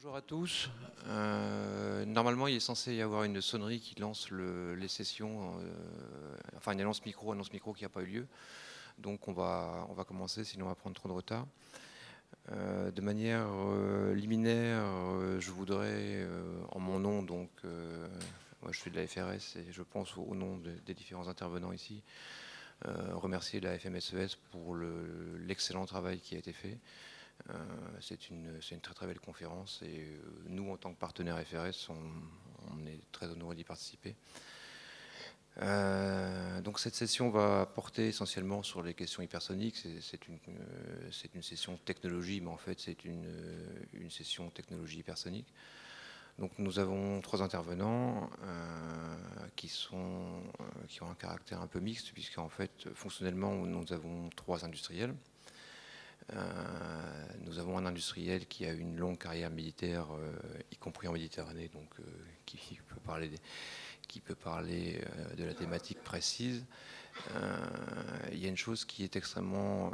Bonjour à tous. Normalement, il est censé y avoir une sonnerie qui lance les sessions, enfin une annonce micro qui n'a pas eu lieu. Donc on va commencer, sinon on va prendre trop de retard. De manière liminaire, je voudrais, en mon nom, donc moi je suis de la FRS et je pense au nom des différents intervenants ici, remercier la FMSES pour l'excellent travail qui a été fait. C'est une très très belle conférence et nous en tant que partenaire FRS on est très honorés d'y participer. Donc cette session va porter essentiellement sur les questions hypersoniques. C'est une session technologie, mais en fait c'est une session technologie hypersonique. Donc nous avons trois intervenants qui ont un caractère un peu mixte, puisqu'en fait fonctionnellement nous avons trois industriels. Nous avons un industriel qui a une longue carrière militaire, y compris en Méditerranée, donc qui peut parler de la thématique précise. Il y a une chose qui est extrêmement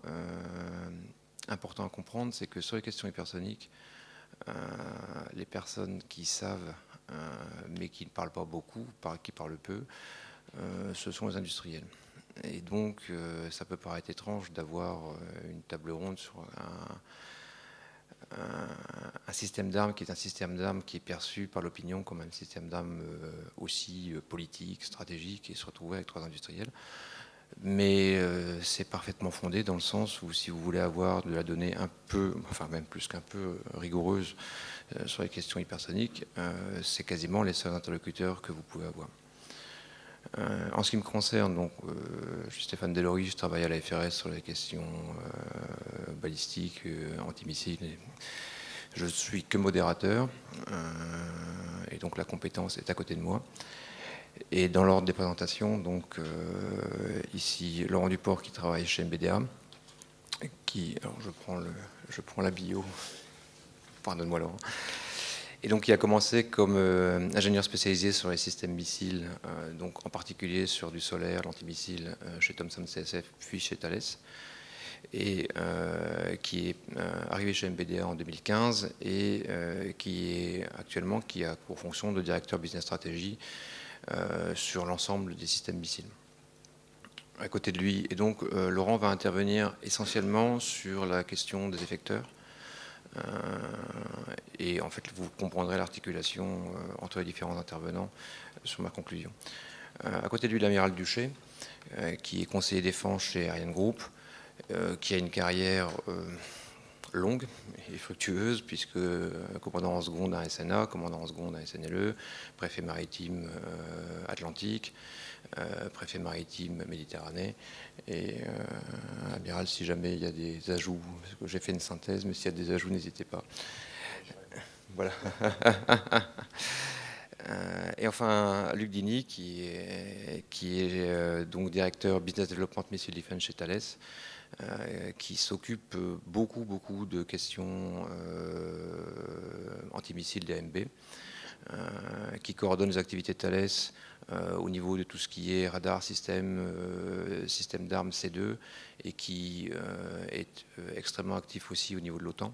importante à comprendre, c'est que sur les questions hypersoniques, les personnes qui savent, mais qui ne parlent pas beaucoup, qui parlent peu, ce sont les industriels. Et donc, ça peut paraître étrange d'avoir une table ronde sur un système d'armes qui est un système d'armes qui est perçu par l'opinion comme un système d'armes aussi politique, stratégique, et se retrouver avec trois industriels. Mais c'est parfaitement fondé dans le sens où si vous voulez avoir de la donnée un peu, enfin même plus qu'un peu rigoureuse sur les questions hypersoniques, c'est quasiment les seuls interlocuteurs que vous pouvez avoir. En ce qui me concerne, donc, je suis Stéphane Delory, je travaille à la FRS sur les questions balistiques, antimissiles. Je suis que modérateur, et donc la compétence est à côté de moi. Et dans l'ordre des présentations, donc ici Laurent Duport qui travaille chez MBDA, alors je prends la bio, pardonne-moi Laurent. Et donc il a commencé comme ingénieur spécialisé sur les systèmes missiles, donc en particulier sur du solaire, l'antimissile chez Thomson CSF, puis chez Thales, et qui est arrivé chez MBDA en 2015 et qui a pour fonction de directeur business stratégie sur l'ensemble des systèmes missiles. À côté de lui, et donc Laurent va intervenir essentiellement sur la question des effecteurs. Et en fait, vous comprendrez l'articulation entre les différents intervenants sur ma conclusion. À côté de lui, l'amiral Duché, qui est conseiller défense chez Ariane Group, qui a une carrière longue et fructueuse, puisque commandant en seconde à SNA, commandant en seconde à SNLE, préfet maritime Atlantique, préfet maritime Méditerranée, et amiral, si jamais il y a des ajouts, parce que j'ai fait une synthèse, mais s'il y a des ajouts, n'hésitez pas. Voilà. Et enfin, Luc Dini, qui est donc directeur Business Development Missile Defense chez Thales, qui s'occupe beaucoup de questions antimissiles DMB, qui coordonne les activités de Thales au niveau de tout ce qui est radar, système d'armes C2, et qui est extrêmement actif aussi au niveau de l'OTAN.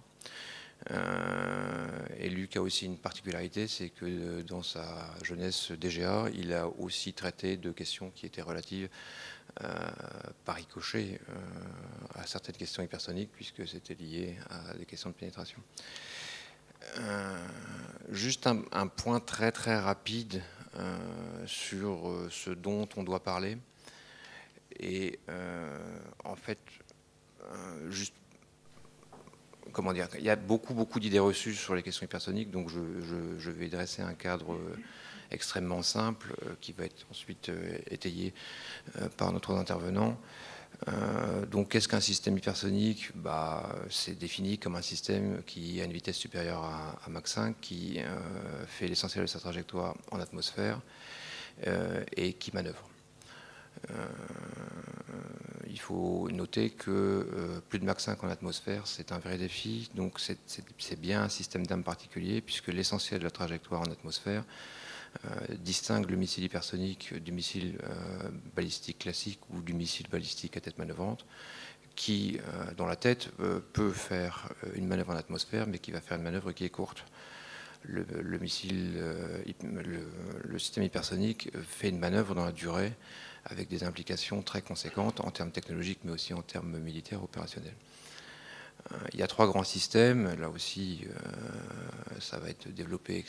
Et Luc a aussi une particularité, c'est que dans sa jeunesse DGA, il a aussi traité de questions qui étaient relatives par ricochet à certaines questions hypersoniques, puisque c'était lié à des questions de pénétration. Juste un point très très rapide sur ce dont on doit parler. Et en fait, juste comment dire, il y a beaucoup d'idées reçues sur les questions hypersoniques, donc je vais dresser un cadre extrêmement simple qui va être ensuite étayé par notre intervenant. Donc qu'est-ce qu'un système hypersonique? C'est défini comme un système qui a une vitesse supérieure à Mach 5, qui fait l'essentiel de sa trajectoire en atmosphère et qui manœuvre. Il faut noter que plus de Mach 5 en atmosphère, c'est un vrai défi. Donc c'est bien un système d'armes particulier, puisque l'essentiel de la trajectoire en atmosphère distingue le missile hypersonique du missile balistique classique ou du missile balistique à tête manœuvrante, dont la tête peut faire une manœuvre en atmosphère, mais qui va faire une manœuvre qui est courte. le système hypersonique fait une manœuvre dans la durée avec des implications très conséquentes en termes technologiques, mais aussi en termes militaires opérationnels. Il y a 3 grands systèmes, là aussi ça va être développé et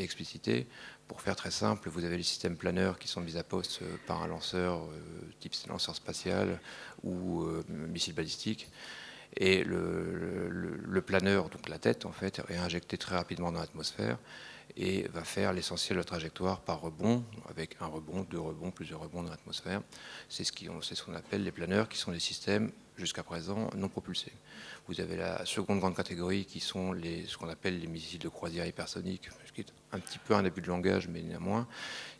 explicité. Pour faire très simple, vous avez les systèmes planeurs qui sont mis à poste par un lanceur type lanceur spatial ou missile balistique. Et le planeur, donc la tête en fait, est injecté très rapidement dans l'atmosphère et va faire l'essentiel de la trajectoire par rebond, avec un rebond, 2 rebonds, plusieurs rebonds dans l'atmosphère. C'est ce qu'on appelle les planeurs, qui sont des systèmes jusqu'à présent non propulsés. Vous avez la seconde grande catégorie qui sont ce qu'on appelle les missiles de croisière hypersoniques, ce qui est un petit peu un abus de langage, mais néanmoins,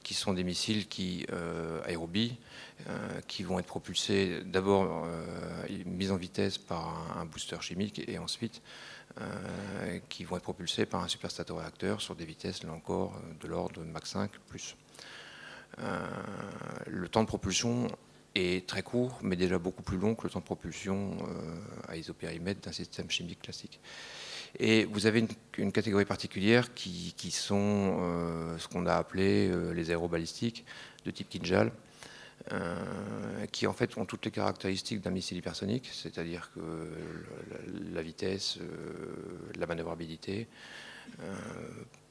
qui sont des missiles aérobies, qui vont être propulsés d'abord mis en vitesse par un booster chimique et ensuite qui vont être propulsés par un superstato-réacteur sur des vitesses, là encore, de l'ordre de Mach 5 plus. Le temps de propulsion est très court, mais déjà beaucoup plus long que le temps de propulsion à isopérimètre d'un système chimique classique. Et vous avez une catégorie particulière qui sont ce qu'on a appelé les aérobalistiques de type Kinjal, qui en fait ont toutes les caractéristiques d'un missile hypersonique, c'est-à-dire que la vitesse, la manœuvrabilité,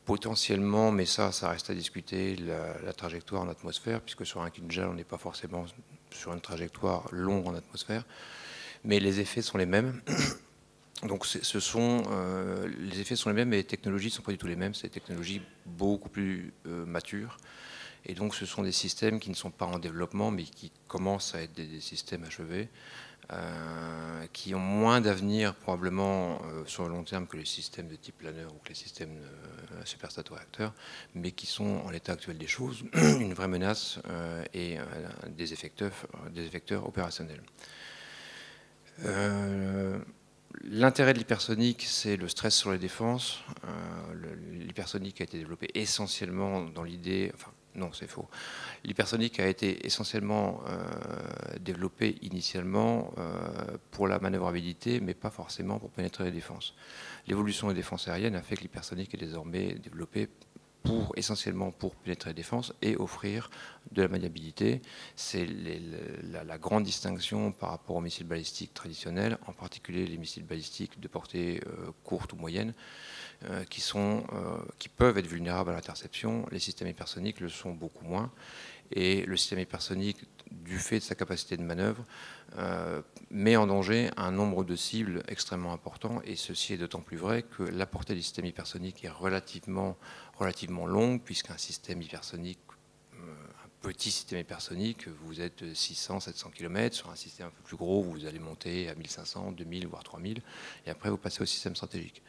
potentiellement, mais ça reste à discuter, la trajectoire en atmosphère, puisque sur un Kinjal, on n'est pas forcément sur une trajectoire longue en atmosphère, mais les effets sont les mêmes. Donc les effets sont les mêmes, mais les technologies ne sont pas du tout les mêmes. C'est des technologies beaucoup plus matures. Et donc ce sont des systèmes qui ne sont pas en développement, mais qui commencent à être des systèmes achevés, qui ont moins d'avenir probablement sur le long terme que les systèmes de type planeur ou que les systèmes superstato-réacteurs, mais qui sont en l'état actuel des choses une vraie menace et des effecteurs opérationnels. L'intérêt de l'hypersonique, c'est le stress sur les défenses. L'hypersonique a été développé essentiellement dans l'idée... Enfin, non, c'est faux. L'hypersonique a été essentiellement développé initialement pour la manœuvrabilité, mais pas forcément pour pénétrer les défenses. L'évolution des défenses aériennes a fait que l'hypersonique est désormais développé essentiellement pour pénétrer les défenses et offrir de la maniabilité. C'est la grande distinction par rapport aux missiles balistiques traditionnels, en particulier les missiles balistiques de portée courte ou moyenne, qui peuvent être vulnérables à l'interception. Les systèmes hypersoniques le sont beaucoup moins. Et le système hypersonique, du fait de sa capacité de manœuvre, met en danger un nombre de cibles extrêmement important. Et ceci est d'autant plus vrai que la portée du système hypersonique est relativement longue, puisqu'un système hypersonique, un petit système hypersonique, vous êtes 600-700 km. Sur un système un peu plus gros, vous allez monter à 1500, 2000, voire 3000. Et après, vous passez au système stratégique.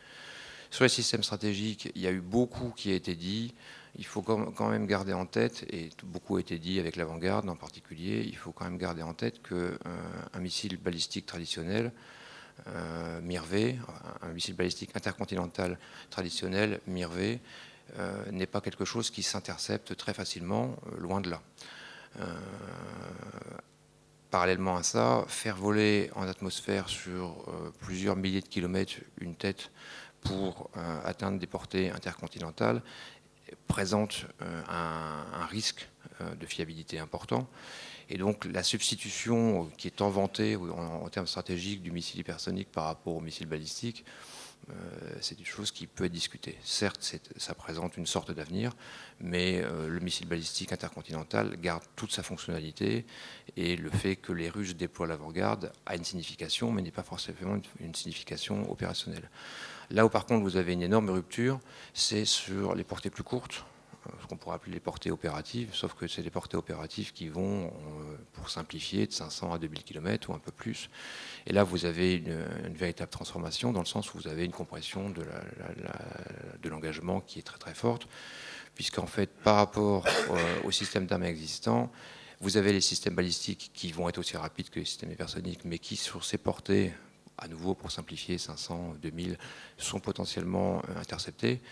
Sur les systèmes stratégiques, il y a eu beaucoup qui a été dit. Il faut quand même garder en tête, et beaucoup a été dit avec l'avant-garde en particulier, il faut quand même garder en tête qu'un missile balistique traditionnel, MIRV, un missile balistique intercontinental traditionnel, MIRV, n'est pas quelque chose qui s'intercepte très facilement, loin de là. Parallèlement à ça, faire voler en atmosphère sur plusieurs milliers de kilomètres une tête pour atteindre des portées intercontinentales présente un risque de fiabilité important. Et donc la substitution qui est inventée en termes stratégiques du missile hypersonique par rapport au missile balistique, c'est une chose qui peut être discutée. Certes, ça présente une sorte d'avenir, mais le missile balistique intercontinental garde toute sa fonctionnalité, et le fait que les Russes déploient l'avant-garde a une signification, mais n'est pas forcément une signification opérationnelle. Là où par contre vous avez une énorme rupture, c'est sur les portées plus courtes, ce qu'on pourrait appeler les portées opératives, sauf que c'est les portées opératives qui vont, pour simplifier, de 500 à 2000 km ou un peu plus. Et là, vous avez une véritable transformation, dans le sens où vous avez une compression de l'engagement qui est très très forte, puisqu'en fait, par rapport au système d'armes existant, vous avez les systèmes balistiques qui vont être aussi rapides que les systèmes hypersoniques, mais qui, sur ces portées, à nouveau pour simplifier, 500, 2000, sont potentiellement interceptés.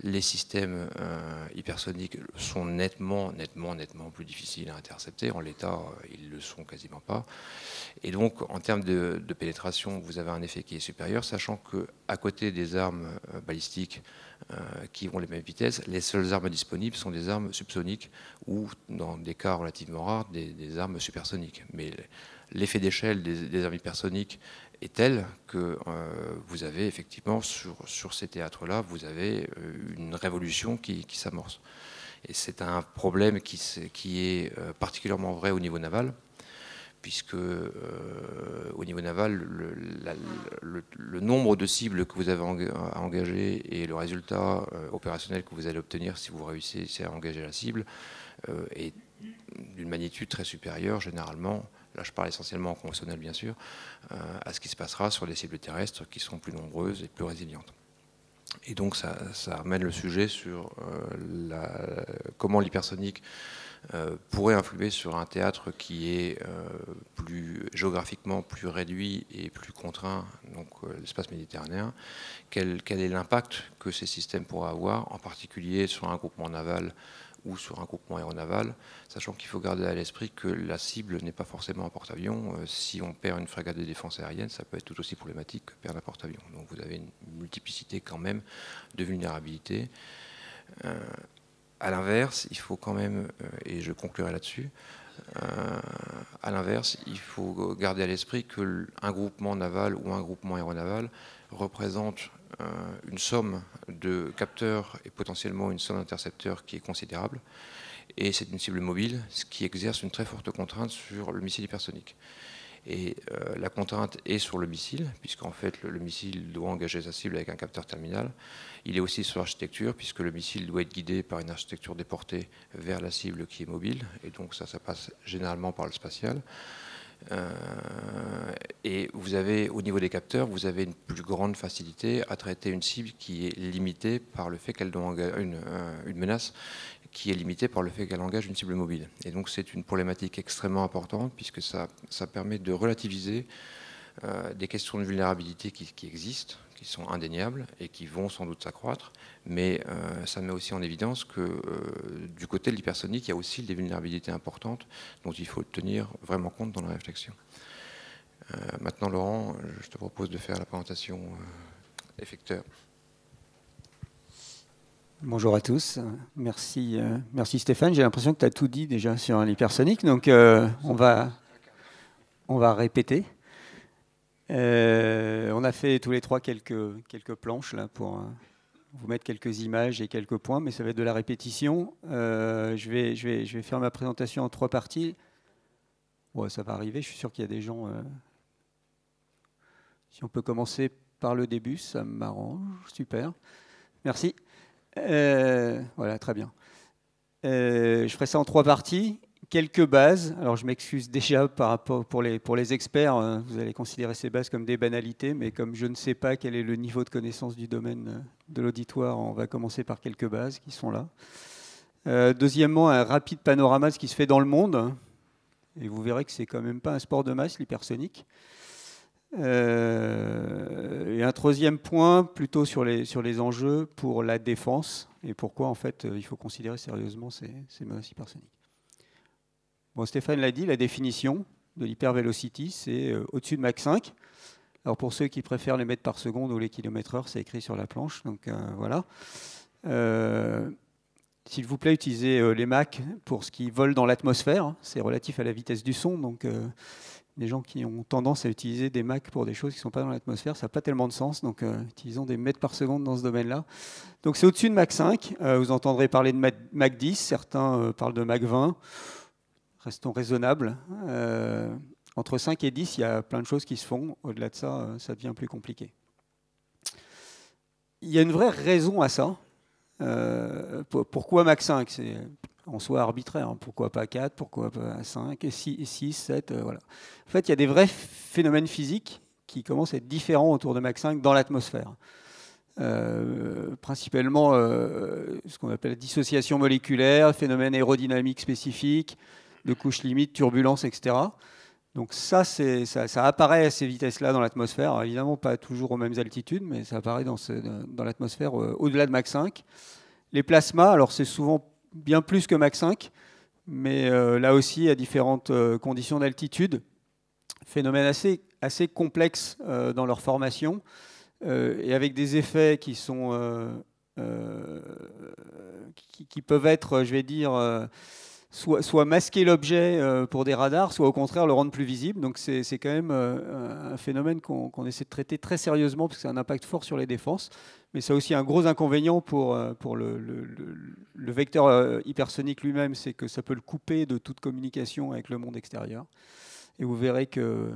Les systèmes hypersoniques sont nettement plus difficiles à intercepter. En l'état, ils ne le sont quasiment pas. Et donc, en termes de pénétration, vous avez un effet qui est supérieur, sachant qu'à côté des armes balistiques qui ont les mêmes vitesses, les seules armes disponibles sont des armes subsoniques ou, dans des cas relativement rares, des armes supersoniques. Mais l'effet d'échelle des armes hypersoniques est tel que vous avez effectivement, sur ces théâtres-là, vous avez une révolution qui s'amorce. Et c'est un problème qui est particulièrement vrai au niveau naval, puisque au niveau naval, le nombre de cibles que vous avez à engager et le résultat opérationnel que vous allez obtenir si vous réussissez à engager la cible est d'une magnitude très supérieure, généralement, là je parle essentiellement en conventionnel bien sûr, à ce qui se passera sur des cibles terrestres qui sont plus nombreuses et plus résilientes. Et donc ça ramène le sujet sur comment l'hypersonique pourrait influer sur un théâtre qui est géographiquement plus réduit et plus contraint, donc l'espace méditerranéen. Quel est l'impact que ces systèmes pourraient avoir, en particulier sur un groupement naval ou sur un groupement aéronaval, sachant qu'il faut garder à l'esprit que la cible n'est pas forcément un porte-avions. Si on perd une frégate de défense aérienne, ça peut être tout aussi problématique que perdre un porte-avions. Donc vous avez une multiplicité quand même de vulnérabilités. À l'inverse, il faut quand même, et je conclurai là-dessus, à l'inverse, il faut garder à l'esprit qu'un groupement naval ou un groupement aéronaval représente une somme de capteurs et potentiellement une somme d'intercepteurs qui est considérable. Et c'est une cible mobile, ce qui exerce une très forte contrainte sur le missile hypersonique. Et la contrainte est sur le missile, puisqu'en fait le missile doit engager sa cible avec un capteur terminal. Il est aussi sur l'architecture, puisque le missile doit être guidé par une architecture déportée vers la cible qui est mobile. Et donc ça passe généralement par le spatial. Et vous avez, au niveau des capteurs, vous avez une plus grande facilité à traiter une cible qui est limitée par le fait qu'elle doit engager une menace qui est limitée par le fait qu'elle engage une cible mobile. Et donc c'est une problématique extrêmement importante, puisque ça permet de relativiser des questions de vulnérabilité qui existent, qui sont indéniables et qui vont sans doute s'accroître, mais ça met aussi en évidence que du côté de l'hypersonique, il y a aussi des vulnérabilités importantes dont il faut tenir vraiment compte dans la réflexion. Maintenant, Laurent, je te propose de faire la présentation effecteur. Bonjour à tous, merci Stéphane. J'ai l'impression que tu as tout dit déjà sur l'hypersonique, donc on va répéter. On a fait tous les trois quelques planches là, pour vous mettre quelques images et quelques points, mais ça va être de la répétition. Je vais faire ma présentation en 3 parties. Ouais, ça va arriver, je suis sûr qu'il y a des gens... Si on peut commencer par le début, ça m'arrange. Super, merci. Voilà, très bien. Je ferai ça en 3 parties. Quelques bases. Alors, je m'excuse déjà par rapport pour les experts. Vous allez considérer ces bases comme des banalités, mais comme je ne sais pas quel est le niveau de connaissance du domaine de l'auditoire, on va commencer par quelques bases qui sont là. Deuxièmement, un rapide panorama de ce qui se fait dans le monde. Et vous verrez que c'est quand même pas un sport de masse, l'hypersonique. Et un troisième point, plutôt sur les enjeux pour la défense et pourquoi en fait il faut considérer sérieusement ces menaces hypersoniques. Bon, Stéphane l'a dit, la définition de l'hypervelocity, c'est au-dessus de Mach 5. Alors pour ceux qui préfèrent les mètres par seconde ou les kilomètres heure, c'est écrit sur la planche. Donc voilà. S'il vous plaît, utilisez les Mach pour ce qui vole dans l'atmosphère. C'est relatif à la vitesse du son, donc des gens qui ont tendance à utiliser des Mach pour des choses qui ne sont pas dans l'atmosphère, ça n'a pas tellement de sens, donc utilisons des mètres par seconde dans ce domaine-là. Donc c'est au-dessus de Mach 5, vous entendrez parler de Mach 10, certains parlent de Mach 20, restons raisonnables. Entre 5 et 10, il y a plein de choses qui se font, au-delà de ça, ça devient plus compliqué. Il y a une vraie raison à ça. Pourquoi Mach 5 ? C'est en soi arbitraire. Hein. Pourquoi pas 4 ? Pourquoi pas 5 ? 6, 7 voilà. En fait, il y a des vrais phénomènes physiques qui commencent à être différents autour de Mach 5 dans l'atmosphère. Principalement ce qu'on appelle la dissociation moléculaire, phénomènes aérodynamiques spécifiques, de couches limites, turbulences, etc. Donc ça apparaît à ces vitesses-là dans l'atmosphère. Alors, évidemment, pas toujours aux mêmes altitudes, mais ça apparaît dans l'atmosphère au-delà de Mach 5. Les plasmas, alors c'est souvent bien plus que Mach 5, mais là aussi à différentes conditions d'altitude. Phénomène assez complexe dans leur formation et avec des effets qui peuvent être, je vais dire, soit masquer l'objet pour des radars, soit au contraire le rendre plus visible. Donc c'est quand même un phénomène qu'on essaie de traiter très sérieusement parce que ça a un impact fort sur les défenses. Mais ça a aussi un gros inconvénient pour le vecteur hypersonique lui-même, c'est que ça peut le couper de toute communication avec le monde extérieur. Et vous verrez que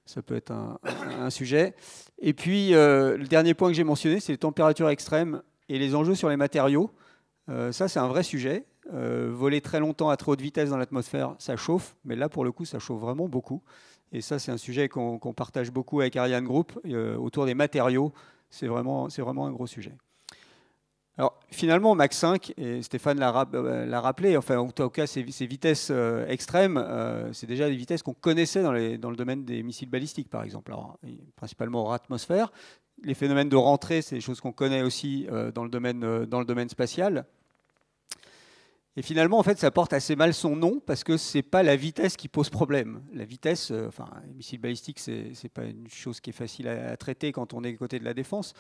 ça peut être un sujet. Et puis, le dernier point que j'ai mentionné, c'est les températures extrêmes et les enjeux sur les matériaux. Ça, c'est un vrai sujet. Voler très longtemps à très haute vitesse dans l'atmosphère, ça chauffe. Mais là, pour le coup, ça chauffe vraiment beaucoup. Et ça, c'est un sujet qu'on partage beaucoup avec Ariane Group. Autour des matériaux, c'est vraiment un gros sujet. Alors, finalement, Mach 5, et Stéphane l'a rappelé, enfin, en tout cas, ces vitesses extrêmes, c'est déjà des vitesses qu'on connaissait dans le domaine des missiles balistiques, par exemple. Alors, principalement hors atmosphère. Les phénomènes de rentrée, c'est des choses qu'on connaît aussi dans le domaine spatial. Et finalement, en fait, ça porte assez mal son nom parce que c'est pas la vitesse qui pose problème. La vitesse, enfin, les missiles balistiques, c'est pas une chose qui est facile à traiter quand on est côté de la défense.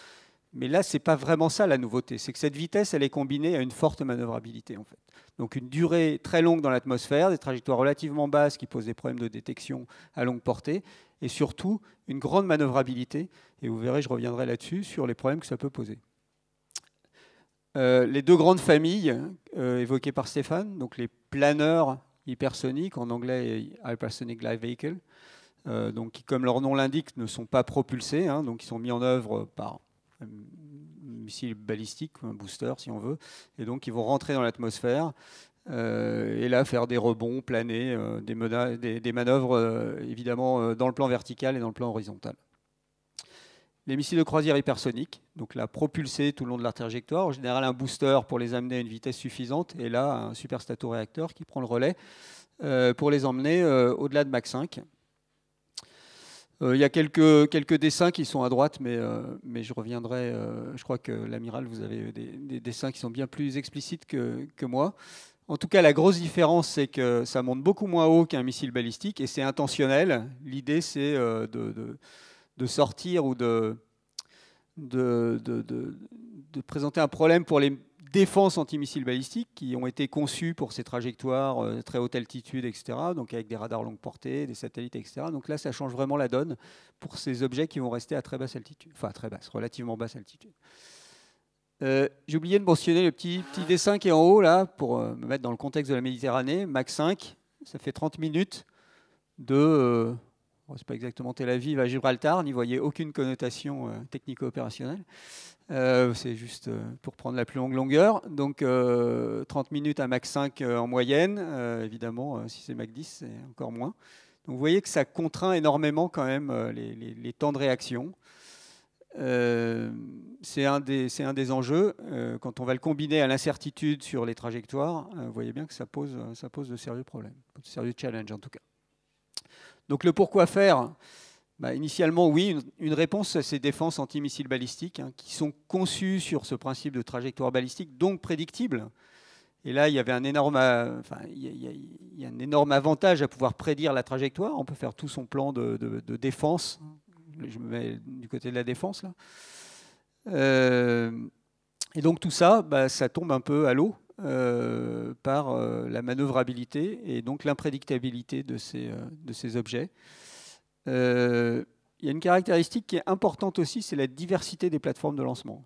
Mais là, c'est pas vraiment ça la nouveauté. C'est que cette vitesse, elle est combinée à une forte manœuvrabilité, en fait. Donc une durée très longue dans l'atmosphère, des trajectoires relativement basses qui posent des problèmes de détection à longue portée, et surtout une grande manœuvrabilité. Et vous verrez, je reviendrai là-dessus, sur les problèmes que ça peut poser. Les deux grandes familles évoquées par Stéphane, donc les planeurs hypersoniques, en anglais Hypersonic Glide Vehicle, donc qui, comme leur nom l'indique, ne sont pas propulsés, hein, donc ils sont mis en œuvre par un missile balistique, un booster si on veut, et donc ils vont rentrer dans l'atmosphère et là faire des rebonds, planer, des manœuvres évidemment dans le plan vertical et dans le plan horizontal. Les missiles de croisière hypersoniques, donc là propulsés tout le long de leur trajectoire, en général un booster pour les amener à une vitesse suffisante, et là un superstato-réacteur qui prend le relais pour les emmener au-delà de Mach 5. Il y a quelques dessins qui sont à droite, mais je reviendrai. Je crois que l'amiral, vous avez des dessins qui sont bien plus explicites que moi. En tout cas, la grosse différence, c'est que ça monte beaucoup moins haut qu'un missile balistique, et c'est intentionnel. L'idée, c'est de sortir ou de présenter un problème pour les défenses antimissiles balistiques qui ont été conçues pour ces trajectoires très haute altitude, etc., donc avec des radars longue portée, des satellites, etc. Donc là, ça change vraiment la donne pour ces objets qui vont rester à très basse altitude, enfin très basse, relativement basse altitude. J'ai oublié de mentionner le petit dessin qui est en haut, là, pour me mettre dans le contexte de la Méditerranée. Mach 5, ça fait 30 minutes de... c'est pas exactement Tel Aviv à Gibraltar, n'y voyez aucune connotation technico-opérationnelle. C'est juste pour prendre la plus longue longueur. Donc 30 minutes à Mach 5 en moyenne. Évidemment, si c'est Mach 10, c'est encore moins. Donc vous voyez que ça contraint énormément quand même les temps de réaction. C'est un des enjeux. Quand on va le combiner à l'incertitude sur les trajectoires, vous voyez bien que ça pose de sérieux problèmes, de sérieux challenges en tout cas. Donc le pourquoi faire, initialement, oui, une réponse à ces défenses antimissiles balistiques qui sont conçues sur ce principe de trajectoire balistique, donc prédictible. Et là, il y avait un énorme avantage à pouvoir prédire la trajectoire. On peut faire tout son plan de défense. Je me mets du côté de la défense, là. Et donc tout ça, ça tombe un peu à l'eau par la manœuvrabilité et donc l'imprédictabilité de ces objets. Il y a une caractéristique qui est importante aussi, c'est la diversité des plateformes de lancement.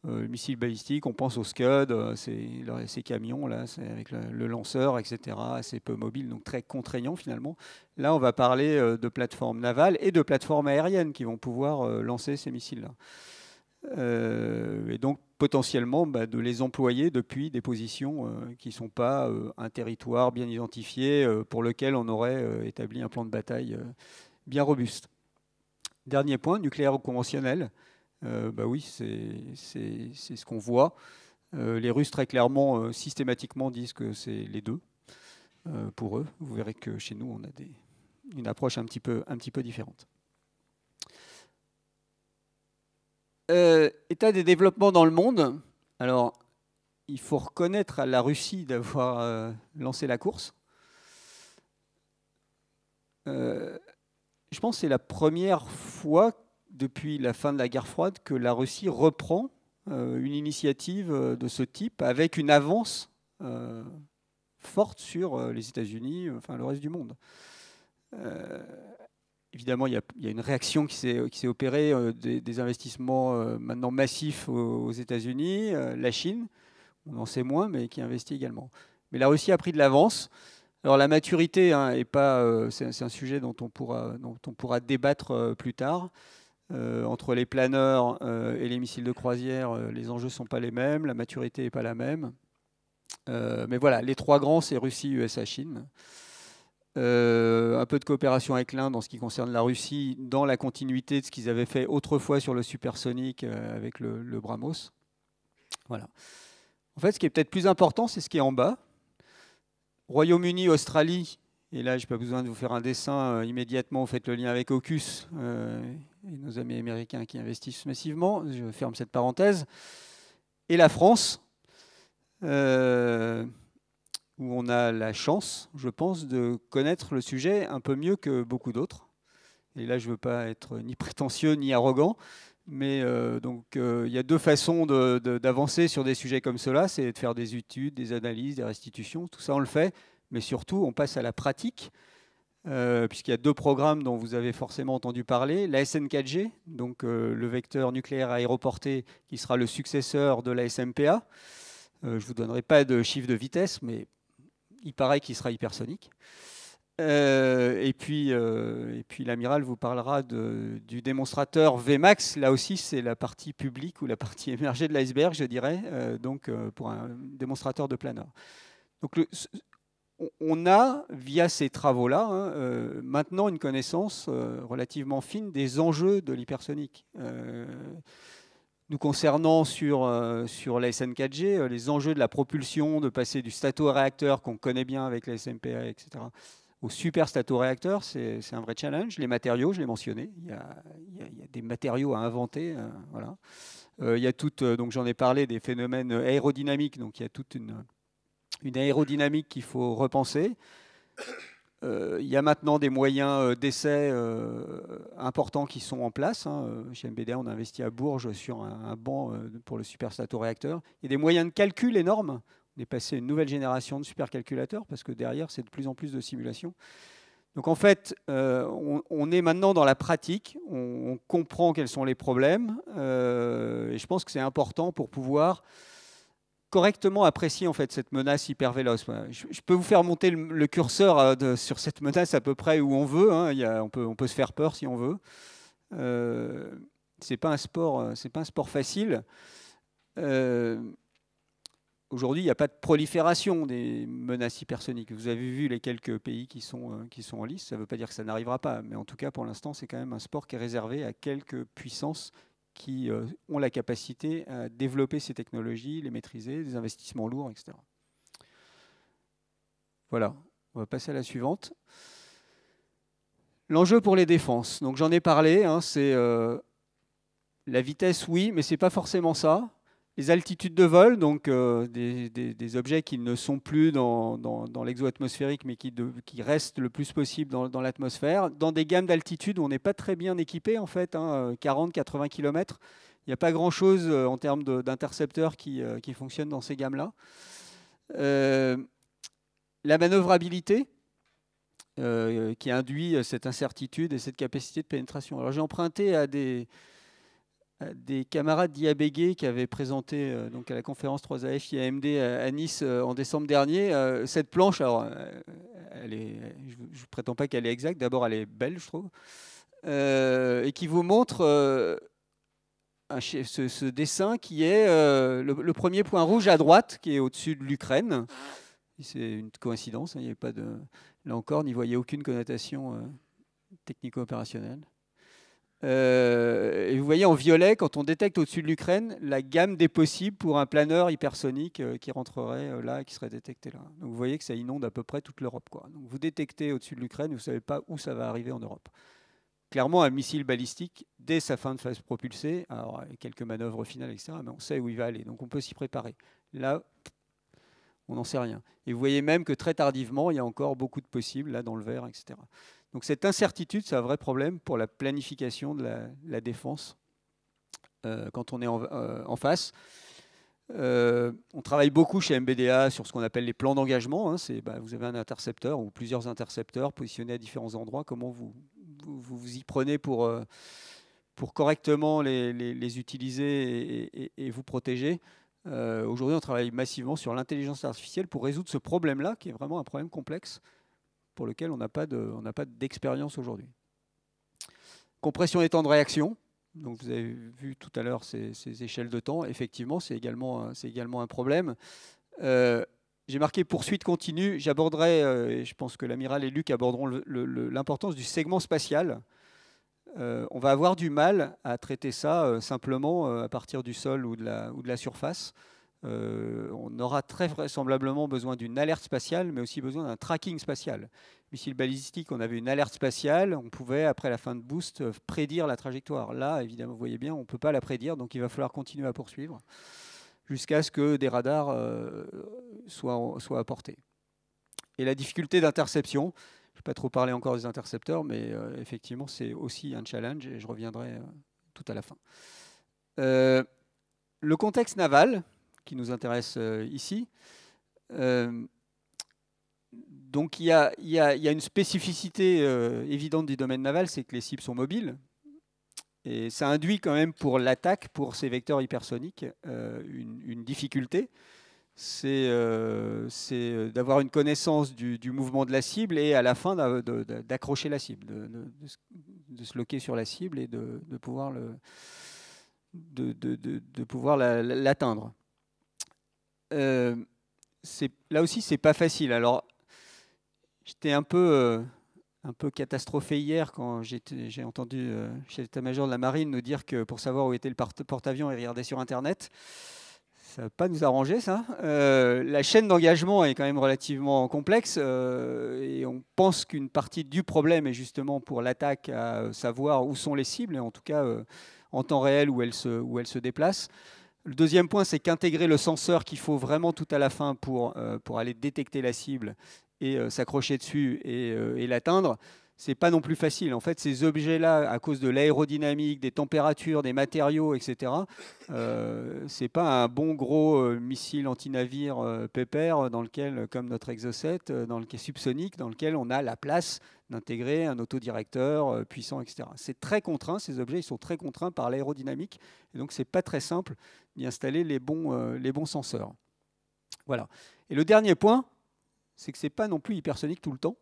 Le missile balistique, on pense au Scud, ces camions là, c'est avec le lanceur, etc., assez peu mobile, donc très contraignant finalement. Là, on va parler de plateformes navales et de plateformes aériennes qui vont pouvoir lancer ces missiles-là. Et donc potentiellement de les employer depuis des positions qui ne sont pas un territoire bien identifié pour lequel on aurait établi un plan de bataille bien robuste. Dernier point, nucléaire ou conventionnel. Oui, c'est ce qu'on voit. Les Russes, très clairement, systématiquement disent que c'est les deux pour eux. Vous verrez que chez nous, on a une approche un petit peu différente. État des développements dans le monde. Alors, il faut reconnaître à la Russie d'avoir lancé la course. Je pense que c'est la première fois depuis la fin de la guerre froide que la Russie reprend une initiative de ce type avec une avance forte sur les États-Unis, enfin le reste du monde. Évidemment, il y a une réaction qui s'est opérée, des investissements maintenant massifs aux États-Unis, la Chine, on en sait moins, mais qui investit également. Mais la Russie a pris de l'avance. Alors la maturité, est pas, c'est un sujet dont on pourra débattre plus tard. Entre les planeurs et les missiles de croisière, les enjeux ne sont pas les mêmes, la maturité n'est pas la même. Mais voilà, les trois grands, c'est Russie, USA, Chine. Un peu de coopération avec l'Inde en ce qui concerne la Russie, dans la continuité de ce qu'ils avaient fait autrefois sur le supersonique avec le BrahMos. Voilà. En fait, ce qui est peut-être plus important, c'est ce qui est en bas. Royaume-Uni, Australie, et là, je n'ai pas besoin de vous faire un dessin immédiatement, vous faites le lien avec AUKUS et nos amis américains qui investissent massivement. Je ferme cette parenthèse. Et la France, où on a la chance, je pense, de connaître le sujet un peu mieux que beaucoup d'autres. Et là, je ne veux pas être ni prétentieux ni arrogant, mais il y a deux façons d'avancer sur des sujets comme cela, c'est de faire des études, des analyses, des restitutions, tout ça on le fait, mais surtout on passe à la pratique, puisqu'il y a deux programmes dont vous avez forcément entendu parler, la SN4G, donc le vecteur nucléaire aéroporté qui sera le successeur de la SMPA. Je ne vous donnerai pas de chiffre de vitesse, mais il paraît qu'il sera hypersonique. Et puis l'amiral vous parlera du démonstrateur VMAX. Là aussi, c'est la partie publique ou la partie émergée de l'iceberg, je dirais, pour un démonstrateur de planeur. Donc, on a, via ces travaux-là, maintenant une connaissance relativement fine des enjeux de l'hypersonique. Nous concernant sur la SN4G, les enjeux de la propulsion, de passer du stato-réacteur qu'on connaît bien avec la SMPA, etc., au super stato-réacteur, c'est un vrai challenge. Les matériaux, je l'ai mentionné, il y a des matériaux à inventer. Voilà. Il y a donc j'en ai parlé, des phénomènes aérodynamiques, donc il y a toute une aérodynamique qu'il faut repenser. Il y a maintenant des moyens d'essai importants qui sont en place. Chez MBDA, on a investi à Bourges sur un banc pour le super stato-réacteur. Il y a des moyens de calcul énormes. On est passé à une nouvelle génération de supercalculateurs parce que derrière, c'est de plus en plus de simulations. Donc en fait, on est maintenant dans la pratique, on comprend quels sont les problèmes, et je pense que c'est important pour pouvoir correctement apprécier en fait cette menace hypervéloce. Je peux vous faire monter le curseur sur cette menace à peu près où on veut. On peut se faire peur si on veut. C'est pas un sport facile. Aujourd'hui, il n'y a pas de prolifération des menaces hypersoniques. Vous avez vu les quelques pays qui sont en lice. Ça ne veut pas dire que ça n'arrivera pas, mais en tout cas, pour l'instant, c'est quand même un sport qui est réservé à quelques puissances qui ont la capacité à développer ces technologies, les maîtriser, des investissements lourds, etc. Voilà, on va passer à la suivante. L'enjeu pour les défenses. Donc j'en ai parlé, c'est la vitesse, oui, mais ce n'est pas forcément ça. Les altitudes de vol, donc des objets qui ne sont plus dans l'exo-atmosphérique, mais qui restent le plus possible dans l'atmosphère, dans des gammes d'altitude où on n'est pas très bien équipé, en fait, 40-80 km. Il n'y a pas grand-chose en termes d'intercepteurs qui fonctionnent dans ces gammes-là. La manœuvrabilité, qui induit cette incertitude et cette capacité de pénétration. Alors j'ai emprunté à des camarades d'IABG qui avaient présenté donc à la conférence 3AF IAMD à Nice en décembre dernier. Cette planche, alors, je ne prétends pas qu'elle est exacte, d'abord elle est belle, je trouve, et qui vous montre ce dessin qui est le premier point rouge à droite, qui est au-dessus de l'Ukraine. C'est une coïncidence, il n'y avait pas de... Là encore, n'y voyez aucune connotation technico-opérationnelle. Et vous voyez en violet, quand on détecte au-dessus de l'Ukraine, la gamme des possibles pour un planeur hypersonique qui rentrerait là et qui serait détecté là. Donc vous voyez que ça inonde à peu près toute l'Europe, quoi. Donc vous détectez au-dessus de l'Ukraine, vous ne savez pas où ça va arriver en Europe. Clairement, un missile balistique, dès sa fin de phase propulsée, alors quelques manœuvres finales, etc., mais on sait où il va aller, donc on peut s'y préparer. Là, on n'en sait rien. Et vous voyez même que très tardivement, il y a encore beaucoup de possibles, là dans le vert, etc. Donc cette incertitude, c'est un vrai problème pour la planification de la défense quand on est en face. On travaille beaucoup chez MBDA sur ce qu'on appelle les plans d'engagement. Hein. Vous avez un intercepteur ou plusieurs intercepteurs positionnés à différents endroits. Comment vous y prenez pour correctement les utiliser et vous protéger. Aujourd'hui, on travaille massivement sur l'intelligence artificielle pour résoudre ce problème-là, qui est vraiment un problème complexe pour lequel on n'a pas d'expérience aujourd'hui. Compression des temps de réaction. Donc vous avez vu tout à l'heure ces échelles de temps. Effectivement, c'est également un problème. J'ai marqué poursuite continue. J'aborderai, et je pense que l'amiral et Luc aborderont l'importance du segment spatial. On va avoir du mal à traiter ça simplement à partir du sol ou de la surface. On aura très vraisemblablement besoin d'une alerte spatiale, mais aussi besoin d'un tracking spatial. Missile balistique, on avait une alerte spatiale, on pouvait, après la fin de boost, prédire la trajectoire. Là, évidemment, vous voyez bien, on ne peut pas la prédire, donc il va falloir continuer à poursuivre jusqu'à ce que des radars soient apportés. Et la difficulté d'interception, je ne vais pas trop parler encore des intercepteurs, mais effectivement, c'est aussi un challenge, et je reviendrai tout à la fin. Le contexte naval, qui nous intéresse ici. Donc il y a une spécificité évidente du domaine naval, c'est que les cibles sont mobiles. Et ça induit quand même pour l'attaque, pour ces vecteurs hypersoniques, une difficulté. C'est d'avoir une connaissance du mouvement de la cible et à la fin d'accrocher la cible, de se loquer sur la cible et de pouvoir l'atteindre. Là aussi, c'est pas facile. Alors, j'étais un peu catastrophé hier quand j'ai entendu chef d'état-major de la marine nous dire que pour savoir où était le porte-avions, il regardait sur Internet. Ça ne va pas nous arranger, ça. La chaîne d'engagement est quand même relativement complexe et on pense qu'une partie du problème est justement pour l'attaque à savoir où sont les cibles et en tout cas en temps réel où elles se déplacent. Le deuxième point, c'est qu'intégrer le senseur qu'il faut vraiment tout à la fin pour aller détecter la cible et s'accrocher dessus et l'atteindre, c'est pas non plus facile. En fait, ces objets-là, à cause de l'aérodynamique, des températures, des matériaux, etc., c'est pas un bon gros missile anti-navire pépère dans lequel, comme notre Exocet, dans lequel subsonique, dans lequel on a la place d'intégrer un autodirecteur puissant, etc. C'est très contraint, ces objets, ils sont très contraints par l'aérodynamique, et donc c'est pas très simple d'y installer les bons senseurs. Voilà. Et le dernier point, c'est que c'est pas non plus hypersonique tout le temps.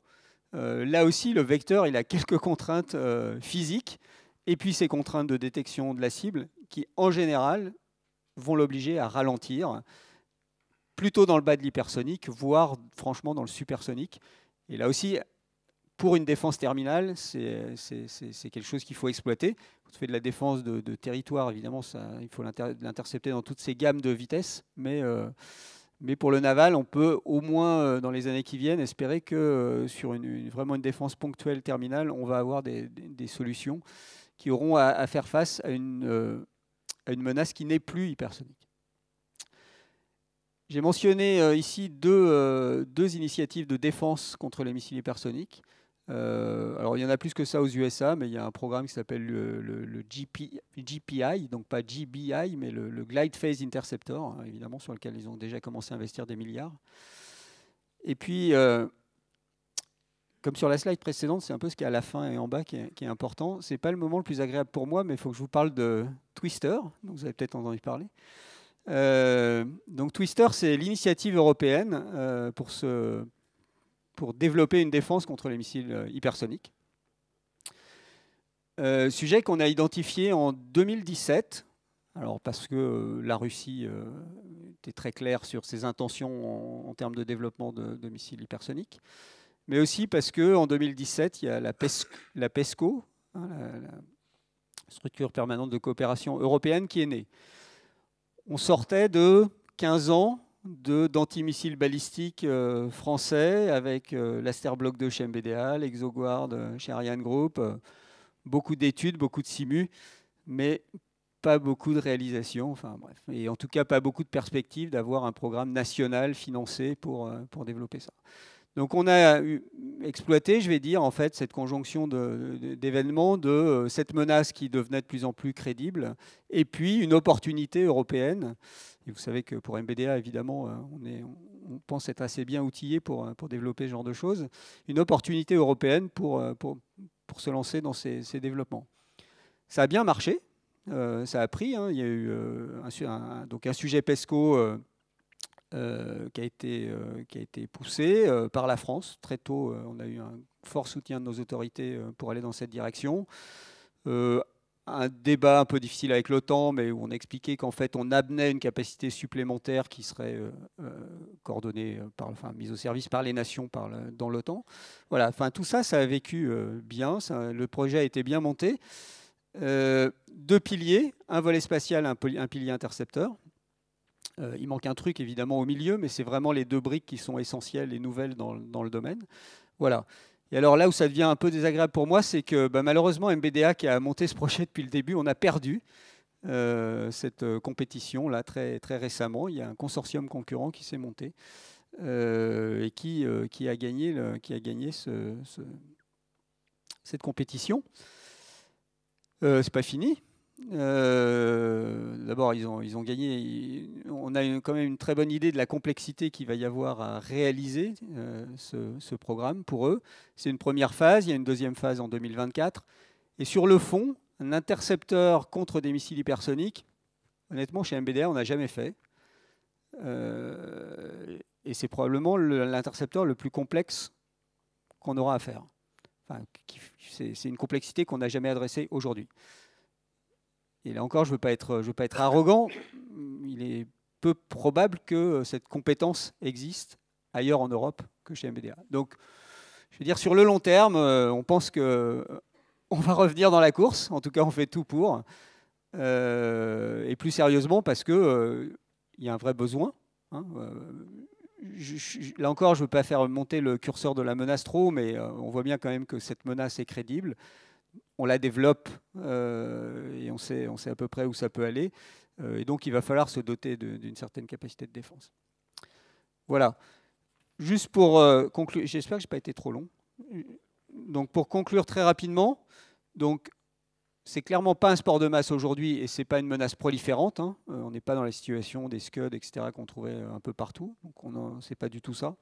Là aussi, le vecteur, il a quelques contraintes physiques, et puis ces contraintes de détection de la cible, qui en général vont l'obliger à ralentir, plutôt dans le bas de l'hypersonique, voire franchement dans le supersonique. Et là aussi, pour une défense terminale, c'est quelque chose qu'il faut exploiter. Quand on fait de la défense de territoire, évidemment, il faut l'intercepter dans toutes ces gammes de vitesse, mais pour le naval, on peut au moins, dans les années qui viennent, espérer que sur vraiment une défense ponctuelle terminale, on va avoir des solutions qui auront à faire face à une menace qui n'est plus hypersonique. J'ai mentionné ici deux initiatives de défense contre les missiles hypersoniques. Alors il y en a plus que ça aux USA, mais il y a un programme qui s'appelle le GPI, donc pas GBI, mais le Glide Phase Interceptor, hein, évidemment, sur lequel ils ont déjà commencé à investir des milliards. Et puis, comme sur la slide précédente, c'est un peu ce qu'il y a à la fin et en bas qui est important. Ce n'est pas le moment le plus agréable pour moi, mais il faut que je vous parle de Twister, dont vous avez peut-être entendu parler. Donc Twister, c'est l'initiative européenne pour développer une défense contre les missiles hypersoniques. Sujet qu'on a identifié en 2017, alors parce que la Russie était très claire sur ses intentions en termes de développement de missiles hypersoniques, mais aussi parce qu'en 2017, il y a la PESCO, hein, structure permanente de coopération européenne qui est née. On sortait de 15 ans d'antimissiles balistiques français avec l'Aster Block 2 chez MBDA, l'Exoguard chez Ariane Group, beaucoup d'études, beaucoup de simus, mais pas beaucoup de réalisations, enfin bref. Et en tout cas, pas beaucoup de perspectives d'avoir un programme national financé pour développer ça. Donc on a exploité, je vais dire, en fait, cette conjonction d'événements, de cette menace qui devenait de plus en plus crédible, et puis une opportunité européenne. Et vous savez que pour MBDA, évidemment, on pense être assez bien outillé pour développer ce genre de choses. Une opportunité européenne pour se lancer dans ces développements. Ça a bien marché, ça a pris. Hein. Il y a eu un sujet PESCO qui a été poussé par la France. Très tôt, on a eu un fort soutien de nos autorités pour aller dans cette direction. Un débat un peu difficile avec l'OTAN, mais où on expliquait qu'en fait, on amenait une capacité supplémentaire qui serait coordonnée, mise au service par les nations dans l'OTAN. Voilà, enfin, tout ça, ça a vécu bien. Le projet a été bien monté. 2 piliers, un volet spatial, un pilier intercepteur. Il manque un truc évidemment au milieu, mais c'est vraiment les 2 briques qui sont essentielles et nouvelles dans le domaine. Voilà. Et alors là où ça devient un peu désagréable pour moi, c'est que malheureusement MBDA qui a monté ce projet depuis le début, on a perdu cette compétition là très, très récemment. Il y a un consortium concurrent qui s'est monté et qui a gagné, cette compétition. C'est pas fini. D'abord, ils ont gagné. On a quand même une très bonne idée de la complexité qu'il va y avoir à réaliser ce programme pour eux. C'est une première phase. Il y a une deuxième phase en 2024. Et sur le fond, un intercepteur contre des missiles hypersoniques, honnêtement, chez MBDA, on n'a jamais fait. Et c'est probablement l'intercepteur le plus complexe qu'on aura à faire. Enfin, c'est une complexité qu'on n'a jamais adressée aujourd'hui. Et là encore, je ne veux pas être arrogant. Il est peu probable que cette compétence existe ailleurs en Europe que chez MBDA. Donc, je veux dire, sur le long terme, on pense qu'on va revenir dans la course. En tout cas, on fait tout pour. Et plus sérieusement, parce qu'il y a un vrai besoin. Hein. Là encore, je ne veux pas faire monter le curseur de la menace trop, mais on voit bien quand même que cette menace est crédible. On la développe et on sait à peu près où ça peut aller. Et donc, il va falloir se doter d'une certaine capacité de défense. Voilà. Juste pour conclure, j'espère que je n'ai pas été trop long. Donc, pour conclure très rapidement, donc, c'est clairement pas un sport de masse aujourd'hui et c'est pas une menace proliférante. Hein. On n'est pas dans la situation des Scud, etc., qu'on trouvait un peu partout. Donc, c'est pas du tout ça.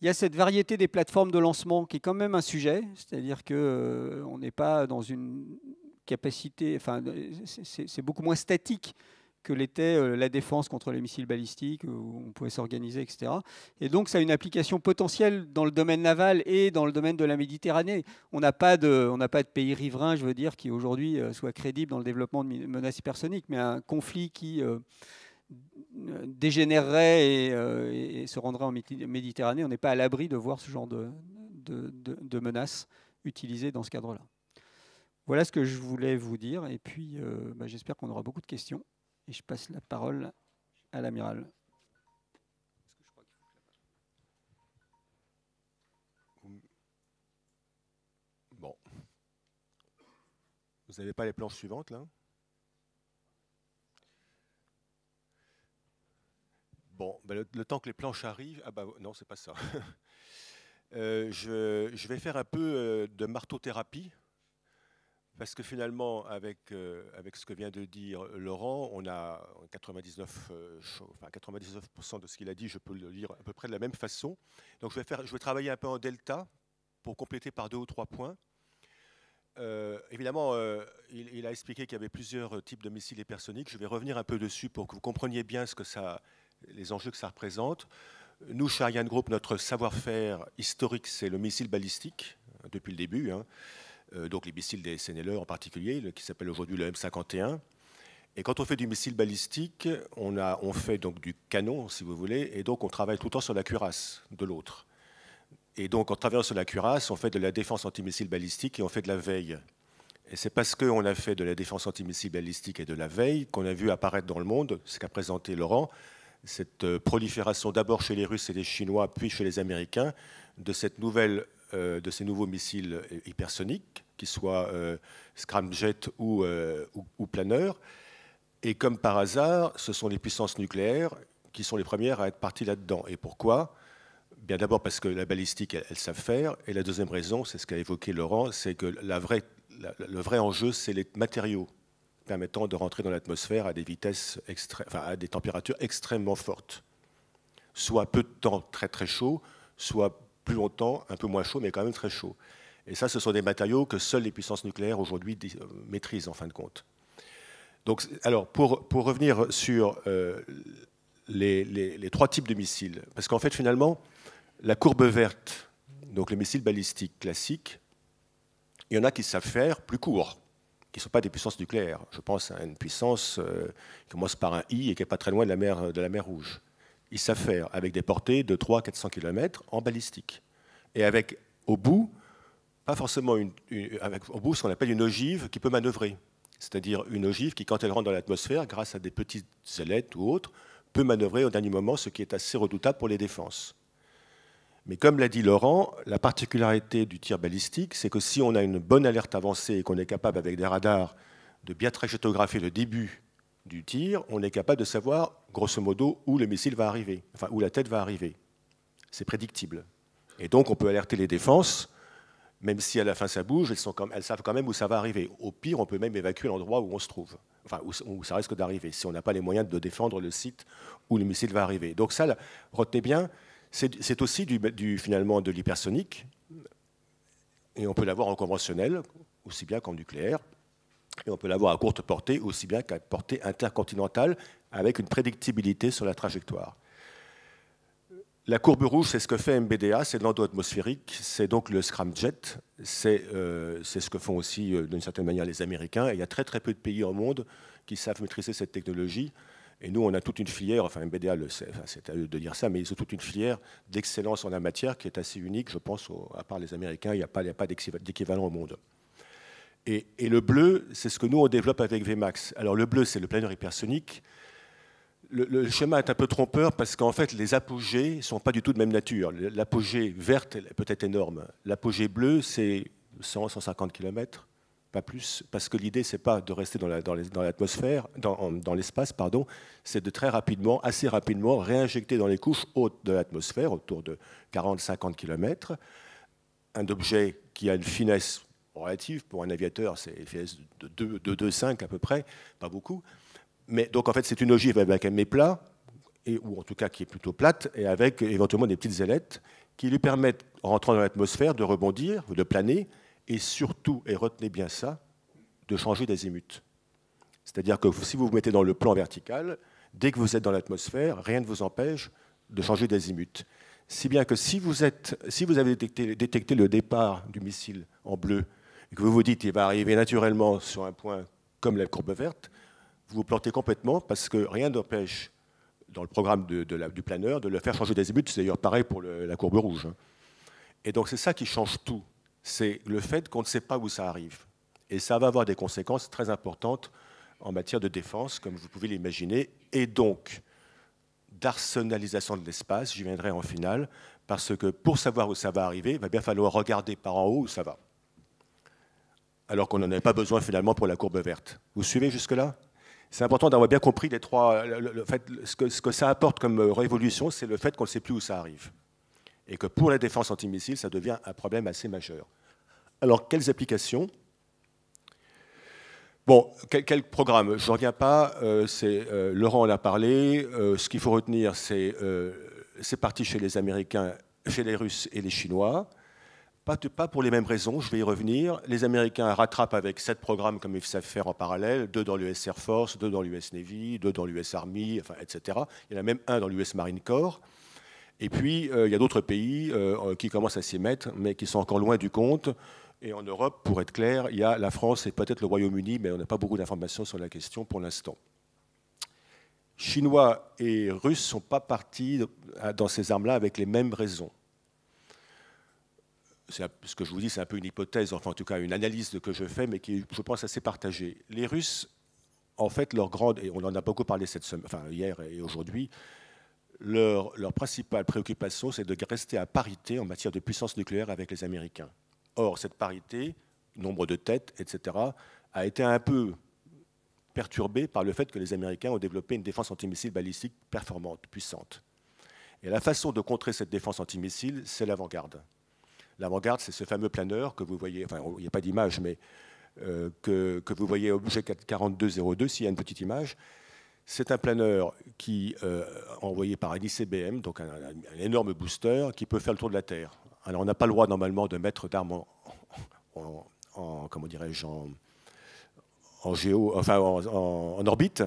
Il y a cette variété des plateformes de lancement qui est quand même un sujet, c'est-à-dire qu'on n'est pas dans une capacité, enfin, c'est beaucoup moins statique que l'était la défense contre les missiles balistiques, où on pouvait s'organiser, etc. Et donc, ça a une application potentielle dans le domaine naval et dans le domaine de la Méditerranée. On n'a pas de pays riverain, je veux dire, qui aujourd'hui soit crédible dans le développement de menaces hypersoniques, mais un conflit qui dégénérerait et se rendrait en Méditerranée, on n'est pas à l'abri de voir ce genre de menaces utilisées dans ce cadre-là. Voilà ce que je voulais vous dire, et puis j'espère qu'on aura beaucoup de questions, et je passe la parole à l'amiral. Bon. Vous n'avez pas les planches suivantes, là ? Bon, le temps que les planches arrivent... Ah bah non, c'est pas ça. Je vais faire un peu de marteau-thérapie, parce que finalement, avec ce que vient de dire Laurent, on a 99% de ce qu'il a dit, je peux le dire à peu près de la même façon. Donc je vais travailler un peu en delta pour compléter par 2 ou 3 points. Évidemment, il a expliqué qu'il y avait plusieurs types de missiles hypersoniques. Je vais revenir un peu dessus pour que vous compreniez bien les enjeux que ça représente. Nous, chez Ariane Group, notre savoir-faire historique, c'est le missile balistique, depuis le début. Hein. Donc les missiles des SNLE en particulier, qui s'appelle aujourd'hui le M51. Et quand on fait du missile balistique, on fait donc du canon, si vous voulez, et donc on travaille tout le temps sur la cuirasse de l'autre. Et donc en travaillant sur la cuirasse, on fait de la défense antimissile balistique et on fait de la veille. Et c'est parce qu'on a fait de la défense antimissile balistique et de la veille qu'on a vu apparaître dans le monde, ce qu'a présenté Laurent, cette prolifération d'abord chez les Russes et les Chinois, puis chez les Américains, de ces nouveaux missiles hypersoniques, qu'ils soient scramjet ou planeurs. Et comme par hasard, ce sont les puissances nucléaires qui sont les premières à être parties là-dedans. Et pourquoi ? Bien d'abord parce que la balistique, elles savent faire. Et la deuxième raison, c'est ce qu'a évoqué Laurent, c'est que le vrai enjeu, c'est les matériaux permettant de rentrer dans l'atmosphère à des vitesses à des températures extrêmement fortes. Soit peu de temps très très chaud, soit plus longtemps, un peu moins chaud, mais quand même très chaud. Et ça, ce sont des matériaux que seules les puissances nucléaires aujourd'hui maîtrisent en fin de compte. Donc, alors, pour revenir sur les trois types de missiles, parce qu'en fait, finalement, la courbe verte, donc le missile balistique classique, il y en a qui savent faire plus court, qui ne sont pas des puissances nucléaires. Je pense à une puissance qui commence par un I et qui n'est pas très loin de la mer Rouge. Ils savent faire avec des portées de 300-400 km en balistique. Et avec, au bout, pas forcément au bout, ce qu'on appelle une ogive qui peut manœuvrer. C'est-à-dire une ogive qui, quand elle rentre dans l'atmosphère, grâce à des petites ailettes ou autres, peut manœuvrer au dernier moment, ce qui est assez redoutable pour les défenses. Mais comme l'a dit Laurent, la particularité du tir balistique, c'est que si on a une bonne alerte avancée et qu'on est capable, avec des radars, de bien trajectographier le début du tir, on est capable de savoir, grosso modo, où le missile va arriver, enfin, où la tête va arriver. C'est prédictible. Et donc, on peut alerter les défenses, même si à la fin ça bouge, elles savent quand même où ça va arriver. Au pire, on peut même évacuer l'endroit où on se trouve, enfin, où ça risque d'arriver, si on n'a pas les moyens de défendre le site où le missile va arriver. Donc ça, retenez bien, c'est aussi finalement de l'hypersonique, et on peut l'avoir en conventionnel, aussi bien qu'en nucléaire, et on peut l'avoir à courte portée, aussi bien qu'à portée intercontinentale, avec une prédictibilité sur la trajectoire. La courbe rouge, c'est ce que fait MBDA, c'est de l'endo-atmosphérique, c'est donc le scramjet, c'est ce que font aussi d'une certaine manière les Américains, et il y a très très peu de pays au monde qui savent maîtriser cette technologie. Et nous, on a toute une filière, enfin MBDA, c'est à eux de dire ça, mais ils ont toute une filière d'excellence en la matière qui est assez unique, je pense, à part les Américains, il n'y a pas d'équivalent au monde. Et le bleu, c'est ce que nous, on développe avec VMAX. Alors le bleu, c'est le planeur hypersonique. Le schéma est un peu trompeur parce qu'en fait, les apogées ne sont pas du tout de même nature. L'apogée verte peut être énorme. L'apogée bleue, c'est 100-150 km. Pas plus, parce que l'idée, ce n'est pas de rester dans l'atmosphère, dans l'espace, pardon, c'est de très rapidement, assez rapidement, réinjecter dans les couches hautes de l'atmosphère, autour de 40-50 km, un objet qui a une finesse relative, pour un aviateur, c'est une finesse de 2,5 à peu près, pas beaucoup. Mais donc en fait, c'est une ogive avec un méplat, ou en tout cas qui est plutôt plate, et avec éventuellement des petites ailettes qui lui permettent, en rentrant dans l'atmosphère, de rebondir, de planer, et surtout, et retenez bien ça, de changer d'azimut. C'est-à-dire que si vous vous mettez dans le plan vertical, dès que vous êtes dans l'atmosphère, rien ne vous empêche de changer d'azimut. Si bien que si vous avez détecté le départ du missile en bleu, et que vous vous dites qu'il va arriver naturellement sur un point comme la courbe verte, vous vous plantez complètement parce que rien n'empêche, dans le programme du planeur, de le faire changer d'azimut. C'est d'ailleurs pareil pour la courbe rouge. Et donc c'est ça qui change tout. C'est le fait qu'on ne sait pas où ça arrive. Et ça va avoir des conséquences très importantes en matière de défense, comme vous pouvez l'imaginer, et donc d'arsenalisation de l'espace, j'y viendrai en finale, parce que pour savoir où ça va arriver, il va bien falloir regarder par en haut où ça va. Alors qu'on n'en avait pas besoin finalement pour la courbe verte. Vous suivez jusque-là ? C'est important d'avoir bien compris les trois. Ce que ça apporte comme révolution, c'est le fait qu'on ne sait plus où ça arrive. Et que pour la défense antimissile, ça devient un problème assez majeur. Alors, quelles applications ? Bon, quel programme ? Je ne reviens pas, Laurent en a parlé. Ce qu'il faut retenir, c'est parti chez les Américains, chez les Russes et les Chinois. Pas pour les mêmes raisons, je vais y revenir. Les Américains rattrapent avec 7 programmes comme ils savent faire en parallèle, 2 dans l'US Air Force, 2 dans l'US Navy, 2 dans l'US Army, enfin, etc. Il y en a même un dans l'US Marine Corps. Et puis, il y a d'autres pays qui commencent à s'y mettre, mais qui sont encore loin du compte. Et en Europe, pour être clair, il y a la France et peut-être le Royaume-Uni, mais on n'a pas beaucoup d'informations sur la question pour l'instant. Chinois et Russes ne sont pas partis dans ces armes-là avec les mêmes raisons. ce que je vous dis, c'est un peu une hypothèse, enfin en tout cas une analyse que je fais, mais qui est, je pense, assez partagée. Les Russes, en fait, leur grande, et on en a beaucoup parlé hier et aujourd'hui, leur principale préoccupation, c'est de rester à parité en matière de puissance nucléaire avec les Américains. Or, cette parité, nombre de têtes, etc., a été un peu perturbée par le fait que les Américains ont développé une défense antimissile balistique performante, puissante. Et la façon de contrer cette défense antimissile, c'est l'avant-garde. L'avant-garde, c'est ce fameux planeur que vous voyez, enfin, il n'y a pas d'image, mais que vous voyez objet 4202, s'il y a une petite image. C'est un planeur qui envoyé par un ICBM, donc un énorme booster, qui peut faire le tour de la Terre. Alors, on n'a pas le droit, normalement, de mettre d'armes comment dirais-je, en orbite,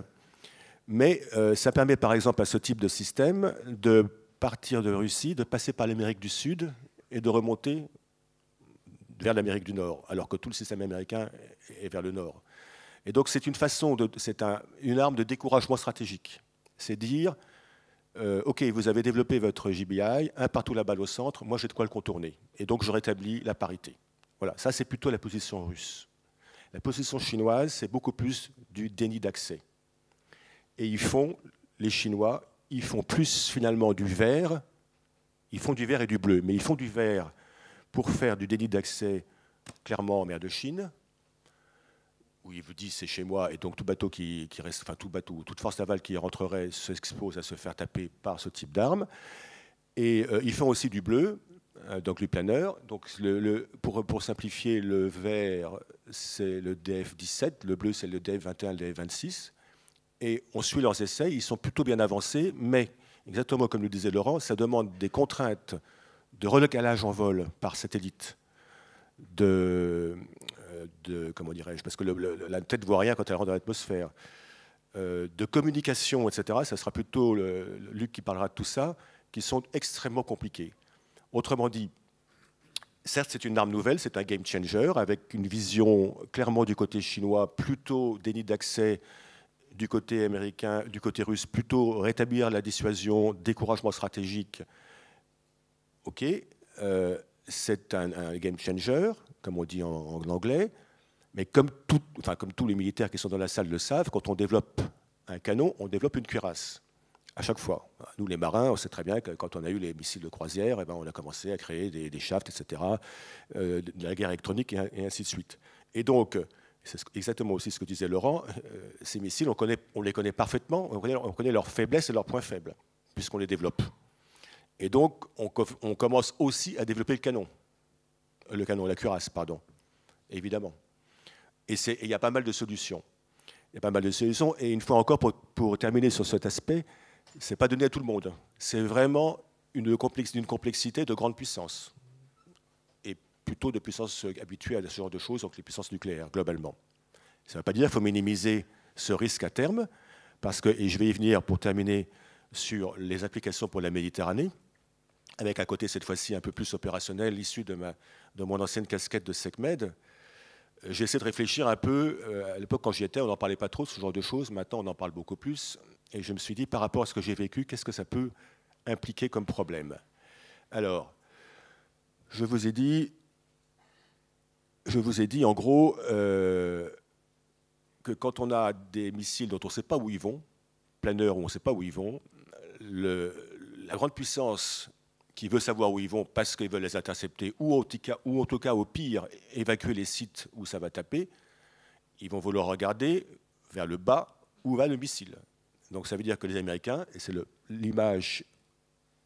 mais ça permet, par exemple, à ce type de système de partir de Russie, de passer par l'Amérique du Sud et de remonter vers l'Amérique du Nord, alors que tout le système américain est vers le Nord. Et donc c'est une une arme de découragement stratégique. C'est dire, OK, vous avez développé votre GBI, un partout la balle au centre, moi j'ai de quoi le contourner. Et donc je rétablis la parité. Voilà, ça c'est plutôt la position russe. La position chinoise, c'est beaucoup plus du déni d'accès. Et les Chinois, ils font plus finalement du vert, ils font du vert et du bleu, mais ils font du vert pour faire du déni d'accès clairement en mer de Chine, où ils vous disent c'est chez moi, et donc tout bateau qui reste, enfin tout bateau, toute force navale qui rentrerait s'expose à se faire taper par ce type d'armes. Et ils font aussi du bleu, donc le planeur. Donc pour simplifier, le vert c'est le DF-17, le bleu c'est le DF-21, le DF-26. Et on suit leurs essais, ils sont plutôt bien avancés, mais exactement comme le disait Laurent, ça demande des contraintes de relocalage en vol par satellite, comment dirais-je, parce que la tête ne voit rien quand elle rentre dans l'atmosphère, de communication, etc. Ça sera plutôt Luc qui parlera de tout ça, qui sont extrêmement compliqués. Autrement dit, certes, c'est une arme nouvelle, c'est un game changer, avec une vision clairement du côté chinois, plutôt déni d'accès, du côté américain, du côté russe, plutôt rétablir la dissuasion, découragement stratégique. OK, c'est un game changer, comme on dit en anglais, mais comme tous les militaires qui sont dans la salle le savent, quand on développe un canon, on développe une cuirasse, à chaque fois. Nous, les marins, on sait très bien que quand on a eu les missiles de croisière, on a commencé à créer des shafts, etc., de la guerre électronique et ainsi de suite. Et donc, c'est exactement aussi ce que disait Laurent, ces missiles, on les connaît parfaitement, on connaît leurs faiblesses et leurs points faibles, puisqu'on les développe. Et donc, on commence aussi à développer la cuirasse, pardon, évidemment. Et il y a pas mal de solutions. Et une fois encore, pour terminer sur cet aspect, ce n'est pas donné à tout le monde. C'est vraiment d'une complexité de grande puissance. Et plutôt de puissance habituée à ce genre de choses, donc les puissances nucléaires, globalement. Ça ne veut pas dire qu'il faut minimiser ce risque à terme, parce que, et je vais y venir pour terminer sur les applications pour la Méditerranée, avec à côté cette fois-ci un peu plus opérationnel, issu de mon ancienne casquette de SecMed. J'ai essayé de réfléchir un peu, à l'époque quand j'y étais, on n'en parlait pas trop de ce genre de choses, maintenant on en parle beaucoup plus, et je me suis dit, par rapport à ce que j'ai vécu, qu'est-ce que ça peut impliquer comme problème? Alors, je vous ai dit en gros que quand on a des missiles dont on ne sait pas où ils vont, planeurs où on ne sait pas où ils vont, la grande puissance qui veut savoir où ils vont parce qu'ils veulent les intercepter, ou en tout cas, au pire, évacuer les sites où ça va taper, ils vont vouloir regarder vers le bas où va le missile. Donc ça veut dire que les Américains, et c'est l'image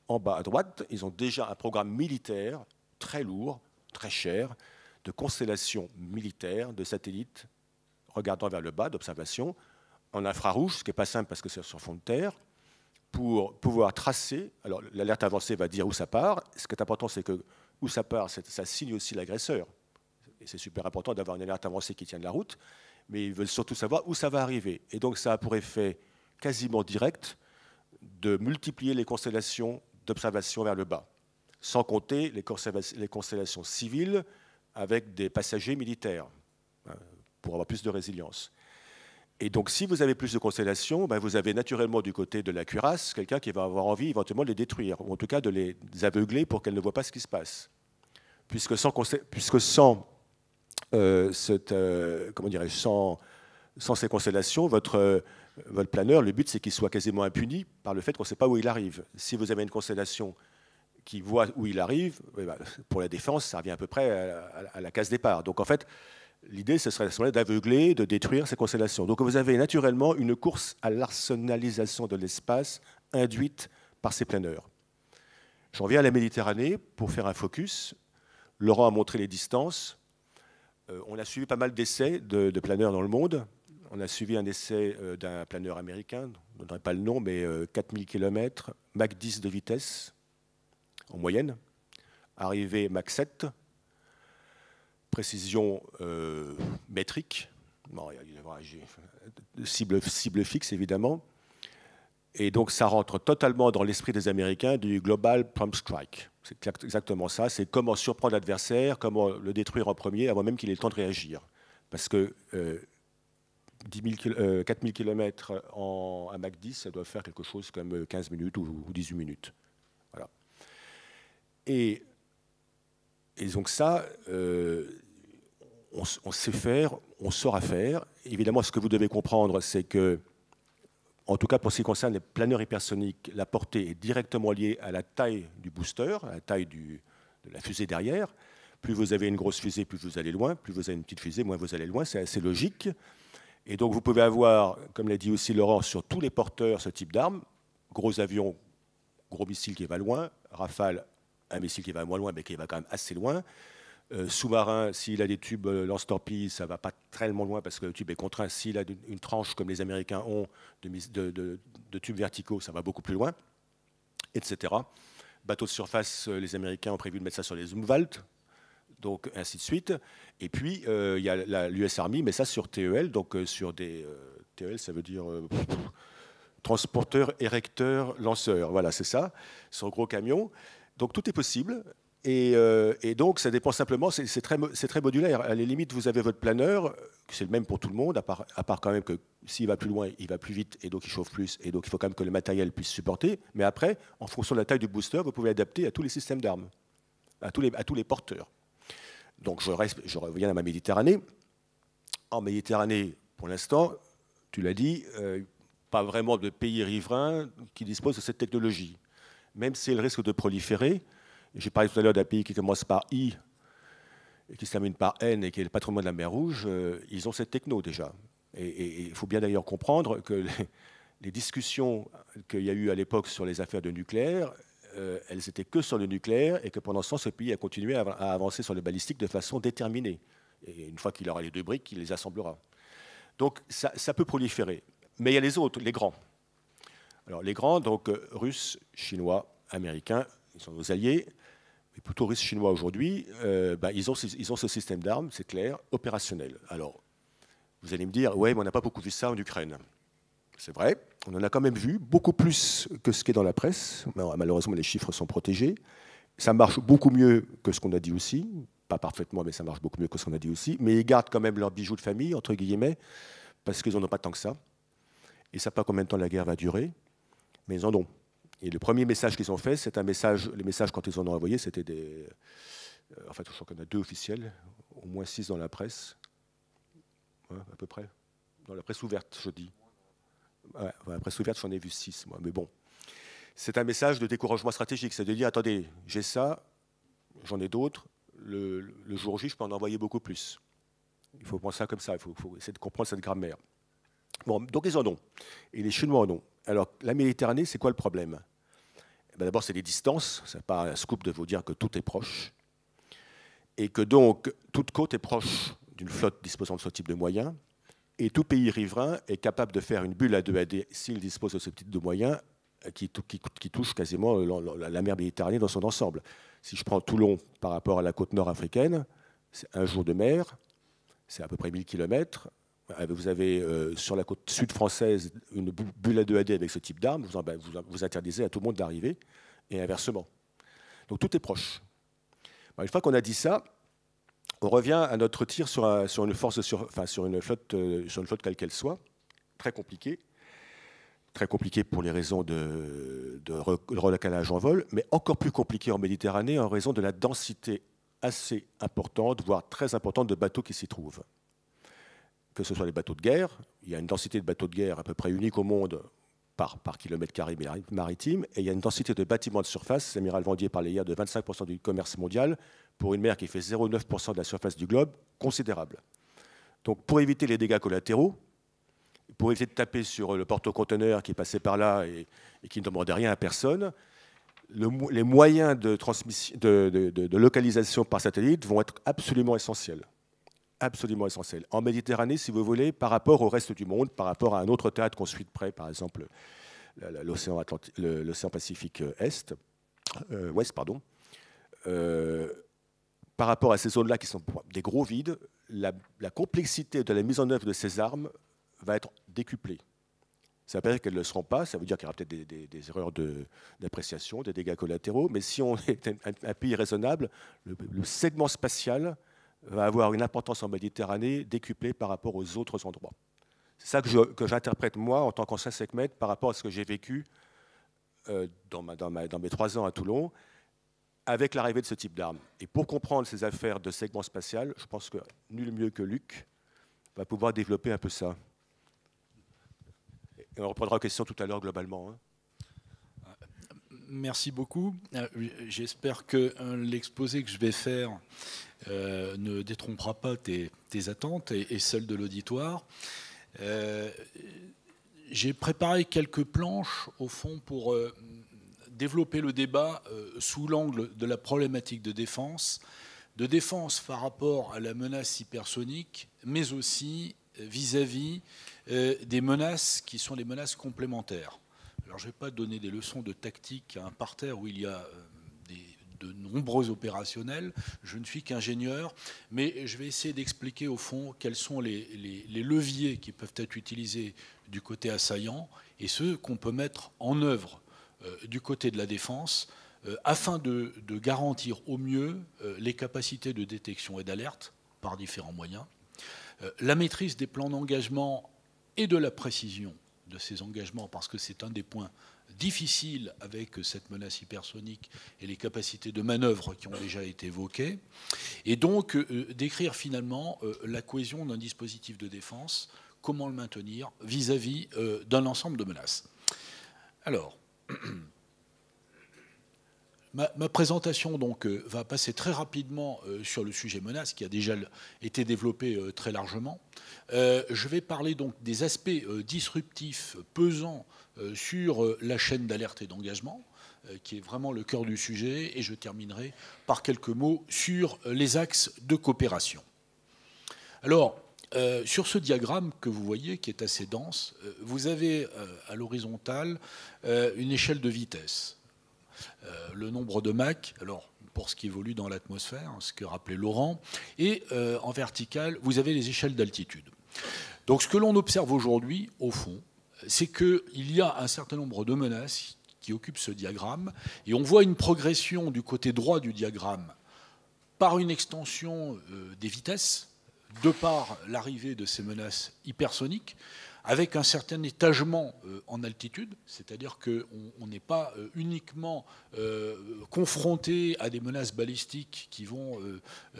en bas à droite, ils ont déjà un programme militaire très lourd, très cher, de constellations militaires, de satellites regardant vers le bas, d'observation, en infrarouge, ce qui n'est pas simple parce que c'est sur fond de terre, pour pouvoir tracer. Alors l'alerte avancée va dire où ça part. Ce qui est important, c'est que où ça part, ça signe aussi l'agresseur. Et c'est super important d'avoir une alerte avancée qui tienne la route, mais ils veulent surtout savoir où ça va arriver. Et donc ça a pour effet quasiment direct de multiplier les constellations d'observation vers le bas, sans compter les constellations civiles avec des passagers militaires, pour avoir plus de résilience. Et donc, si vous avez plus de constellations, vous avez naturellement du côté de la cuirasse quelqu'un qui va avoir envie éventuellement de les détruire, ou en tout cas de les aveugler pour qu'elles ne voient pas ce qui se passe. puisque sans comment dirais-je, sans ces constellations, votre planeur, le but c'est qu'il soit quasiment impuni par le fait qu'on ne sait pas où il arrive. Si vous avez une constellation qui voit où il arrive, pour la défense, ça revient à peu près à la case départ. Donc en fait, l'idée, ce serait d'aveugler, de détruire ces constellations. Donc vous avez naturellement une course à l'arsenalisation de l'espace induite par ces planeurs. J'en viens à la Méditerranée pour faire un focus. Laurent a montré les distances. On a suivi pas mal d'essais de planeurs dans le monde. On a suivi un essai d'un planeur américain, je ne donnerai pas le nom, mais 4000 km, Mach 10 de vitesse, en moyenne. Arrivée Mach 7, précision métrique, cible fixe évidemment. Et donc ça rentre totalement dans l'esprit des Américains du Global Prompt Strike. C'est exactement ça, c'est comment surprendre l'adversaire, comment le détruire en premier avant même qu'il ait le temps de réagir. Parce que 4000 km à Mach 10, ça doit faire quelque chose comme 15 minutes ou 18 minutes. Voilà. Et donc ça, on sait faire, on saura faire. Évidemment, ce que vous devez comprendre, c'est que, en tout cas pour ce qui concerne les planeurs hypersoniques, la portée est directement liée à la taille du booster, à la taille de la fusée derrière. Plus vous avez une grosse fusée, plus vous allez loin. Plus vous avez une petite fusée, moins vous allez loin. C'est assez logique. Et donc vous pouvez avoir, comme l'a dit aussi Laurent, sur tous les porteurs ce type d'armes. Gros avions, gros missile qui va loin. Rafale, un missile qui va moins loin, mais qui va quand même assez loin. Sous-marin, s'il a des tubes lance-torpilles, ça ne va pas tellement loin parce que le tube est contraint. S'il a une tranche, comme les Américains ont, de tubes verticaux, ça va beaucoup plus loin, etc. Bateaux de surface, les Américains ont prévu de mettre ça sur les Zumwalt, donc ainsi de suite. Et puis, il y a l'US Army, mais ça sur TEL, donc sur des... TEL, ça veut dire... transporteur, érecteur, lanceur. Voilà, c'est ça, sur gros camions. Donc tout est possible. Et donc, ça dépend simplement, c'est très modulaire. À la limite, vous avez votre planeur, c'est le même pour tout le monde, à part quand même que s'il va plus loin, il va plus vite, et donc il chauffe plus, et donc il faut quand même que le matériel puisse supporter. Mais après, en fonction de la taille du booster, vous pouvez adapter à tous les systèmes d'armes, à tous les porteurs. Donc, je reviens à ma Méditerranée. En Méditerranée, pour l'instant, tu l'as dit, pas vraiment de pays riverains qui disposent de cette technologie. Même si elle risque de proliférer. J'ai parlé tout à l'heure d'un pays qui commence par I et qui se termine par N et qui est le patrimoine de la mer Rouge. Ils ont cette techno déjà. Et il faut bien d'ailleurs comprendre que les discussions qu'il y a eu à l'époque sur les affaires de nucléaire, elles n'étaient que sur le nucléaire et que pendant ce temps, ce pays a continué à avancer sur le balistique de façon déterminée. Et une fois qu'il aura les deux briques, il les assemblera. Donc ça peut proliférer. Mais il y a les autres, les grands. Alors les grands, donc russes, chinois, américains, ils sont nos alliés, mais plutôt russes, chinois aujourd'hui, ils ont ce système d'armes, c'est clair, opérationnel. Alors, vous allez me dire, ouais, mais on n'a pas beaucoup vu ça en Ukraine. C'est vrai, on en a quand même vu, beaucoup plus que ce qui est dans la presse. Malheureusement, les chiffres sont protégés. Ça marche beaucoup mieux que ce qu'on a dit aussi. Pas parfaitement, mais ça marche beaucoup mieux que ce qu'on a dit aussi. Mais ils gardent quand même leurs bijoux de famille, entre guillemets, parce qu'ils n'en ont pas tant que ça. Ils ne savent pas combien de temps la guerre va durer, mais ils en ont. Et le premier message qu'ils ont fait, c'est un message. Les messages, quand ils en ont envoyé, c'était des. En fait, je crois qu'il y en a 2 officiels, au moins 6 dans la presse, ouais, à peu près. Dans la presse ouverte, je dis. Ouais, la presse ouverte, j'en ai vu 6, moi. Mais bon, c'est un message de découragement stratégique. C'est de dire, attendez, j'ai ça, j'en ai d'autres. Le jour J, je peux en envoyer beaucoup plus. Il faut penser ça comme ça. Il faut essayer de comprendre cette grammaire. Bon, donc ils en ont. Et les Chinois en ont. Alors, la Méditerranée, c'est quoi le problème ? D'abord, c'est les distances. Ce n'est pas un scoop de vous dire que tout est proche. Et que donc, toute côte est proche d'une flotte disposant de ce type de moyens. Et tout pays riverain est capable de faire une bulle à 2AD s'il dispose de ce type de moyens qui touche quasiment la mer Méditerranée dans son ensemble. Si je prends Toulon par rapport à la côte nord africaine, c'est un jour de mer, c'est à peu près 1000 km. Vous avez sur la côte sud française une bulle à 2AD avec ce type d'arme, vous interdisez à tout le monde d'arriver, et inversement. Donc tout est proche. Une fois qu'on a dit ça, on revient à notre tir sur une flotte quelle qu'elle soit, très compliquée pour les raisons de relocalage en vol, mais encore plus compliquée en Méditerranée en raison de la densité assez importante, voire très importante, de bateaux qui s'y trouvent. Que ce soit les bateaux de guerre, il y a une densité de bateaux de guerre à peu près unique au monde par kilomètre carré maritime, et il y a une densité de bâtiments de surface, l'amiral Vendier parlait hier de 25% du commerce mondial, pour une mer qui fait 0,9% de la surface du globe, considérable. Donc pour éviter les dégâts collatéraux, pour éviter de taper sur le porte-conteneur qui est passé par là et qui ne demandait rien à personne, les moyens de localisation par satellite vont être absolument essentiels. Absolument essentiels. En Méditerranée, si vous voulez, par rapport au reste du monde, par rapport à un autre théâtre qu'on suit de près, par exemple l'océan Pacifique ouest, pardon. Par rapport à ces zones-là qui sont des gros vides, la complexité de la mise en œuvre de ces armes va être décuplée. Ça veut dire qu'elles ne le seront pas, ça veut dire qu'il y aura peut-être des erreurs d'appréciation, des dégâts collatéraux, mais si on est un pays raisonnable, le segment spatial va avoir une importance en Méditerranée décuplée par rapport aux autres endroits. C'est ça que j'interprète, moi, en tant qu'ancien SecMed, par rapport à ce que j'ai vécu dans mes 3 ans à Toulon, avec l'arrivée de ce type d'armes. Et pour comprendre ces affaires de segment spatial, je pense que nul mieux que Luc va pouvoir développer un peu ça. Et on reprendra la question tout à l'heure globalement. Hein. Merci beaucoup. J'espère que l'exposé que je vais faire ne détrompera pas tes attentes et celles de l'auditoire. J'ai préparé quelques planches, au fond, pour développer le débat sous l'angle de la problématique de défense par rapport à la menace hypersonique, mais aussi vis-à-vis des menaces qui sont des menaces complémentaires. Alors, je ne vais pas donner des leçons de tactique à un parterre où il y a de nombreux opérationnels. Je ne suis qu'ingénieur, mais je vais essayer d'expliquer au fond quels sont les leviers qui peuvent être utilisés du côté assaillant et ceux qu'on peut mettre en œuvre du côté de la défense afin de garantir au mieux les capacités de détection et d'alerte par différents moyens, la maîtrise des plans d'engagement et de la précision de ces engagements, parce que c'est un des points difficiles avec cette menace hypersonique et les capacités de manœuvre qui ont déjà été évoquées, et donc décrire finalement la cohésion d'un dispositif de défense, comment le maintenir vis-à-vis d'un ensemble de menaces. Alors, ma présentation donc, va passer très rapidement sur le sujet menace qui a déjà été développé très largement. Je vais parler donc des aspects disruptifs pesant sur la chaîne d'alerte et d'engagement, qui est vraiment le cœur du sujet, et je terminerai par quelques mots sur les axes de coopération. Alors, sur ce diagramme que vous voyez, qui est assez dense, vous avez à l'horizontale une échelle de vitesse. Le nombre de Mach, alors pour ce qui évolue dans l'atmosphère, ce que rappelait Laurent, et en vertical, vous avez les échelles d'altitude. Donc ce que l'on observe aujourd'hui, au fond, c'est qu'il y a un certain nombre de menaces qui occupent ce diagramme, et on voit une progression du côté droit du diagramme par une extension des vitesses, de par l'arrivée de ces menaces hypersoniques, avec un certain étagement en altitude, c'est-à-dire qu'on n'est pas uniquement confronté à des menaces balistiques qui vont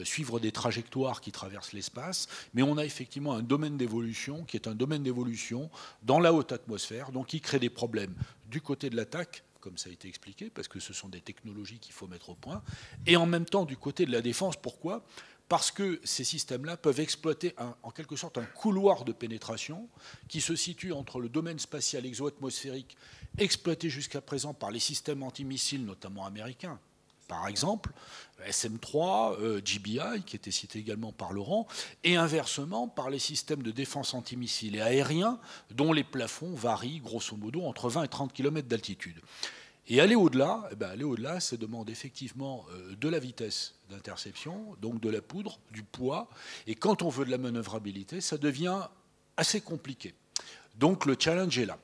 suivre des trajectoires qui traversent l'espace, mais on a effectivement un domaine d'évolution qui est un domaine d'évolution dans la haute atmosphère, donc qui crée des problèmes du côté de l'attaque, comme ça a été expliqué, parce que ce sont des technologies qu'il faut mettre au point, et en même temps du côté de la défense. Pourquoi ? Parce que ces systèmes-là peuvent exploiter en quelque sorte un couloir de pénétration qui se situe entre le domaine spatial exo-atmosphérique exploité jusqu'à présent par les systèmes antimissiles, notamment américains, par exemple, SM-3, GBI, qui était cité également par Laurent, et inversement par les systèmes de défense antimissiles et aériens, dont les plafonds varient grosso modo entre 20 et 30 km d'altitude. Et aller au-delà, ça demande effectivement de la vitesse d'interception, donc de la poudre, du poids. Et quand on veut de la manœuvrabilité, ça devient assez compliqué. Donc le challenge est là.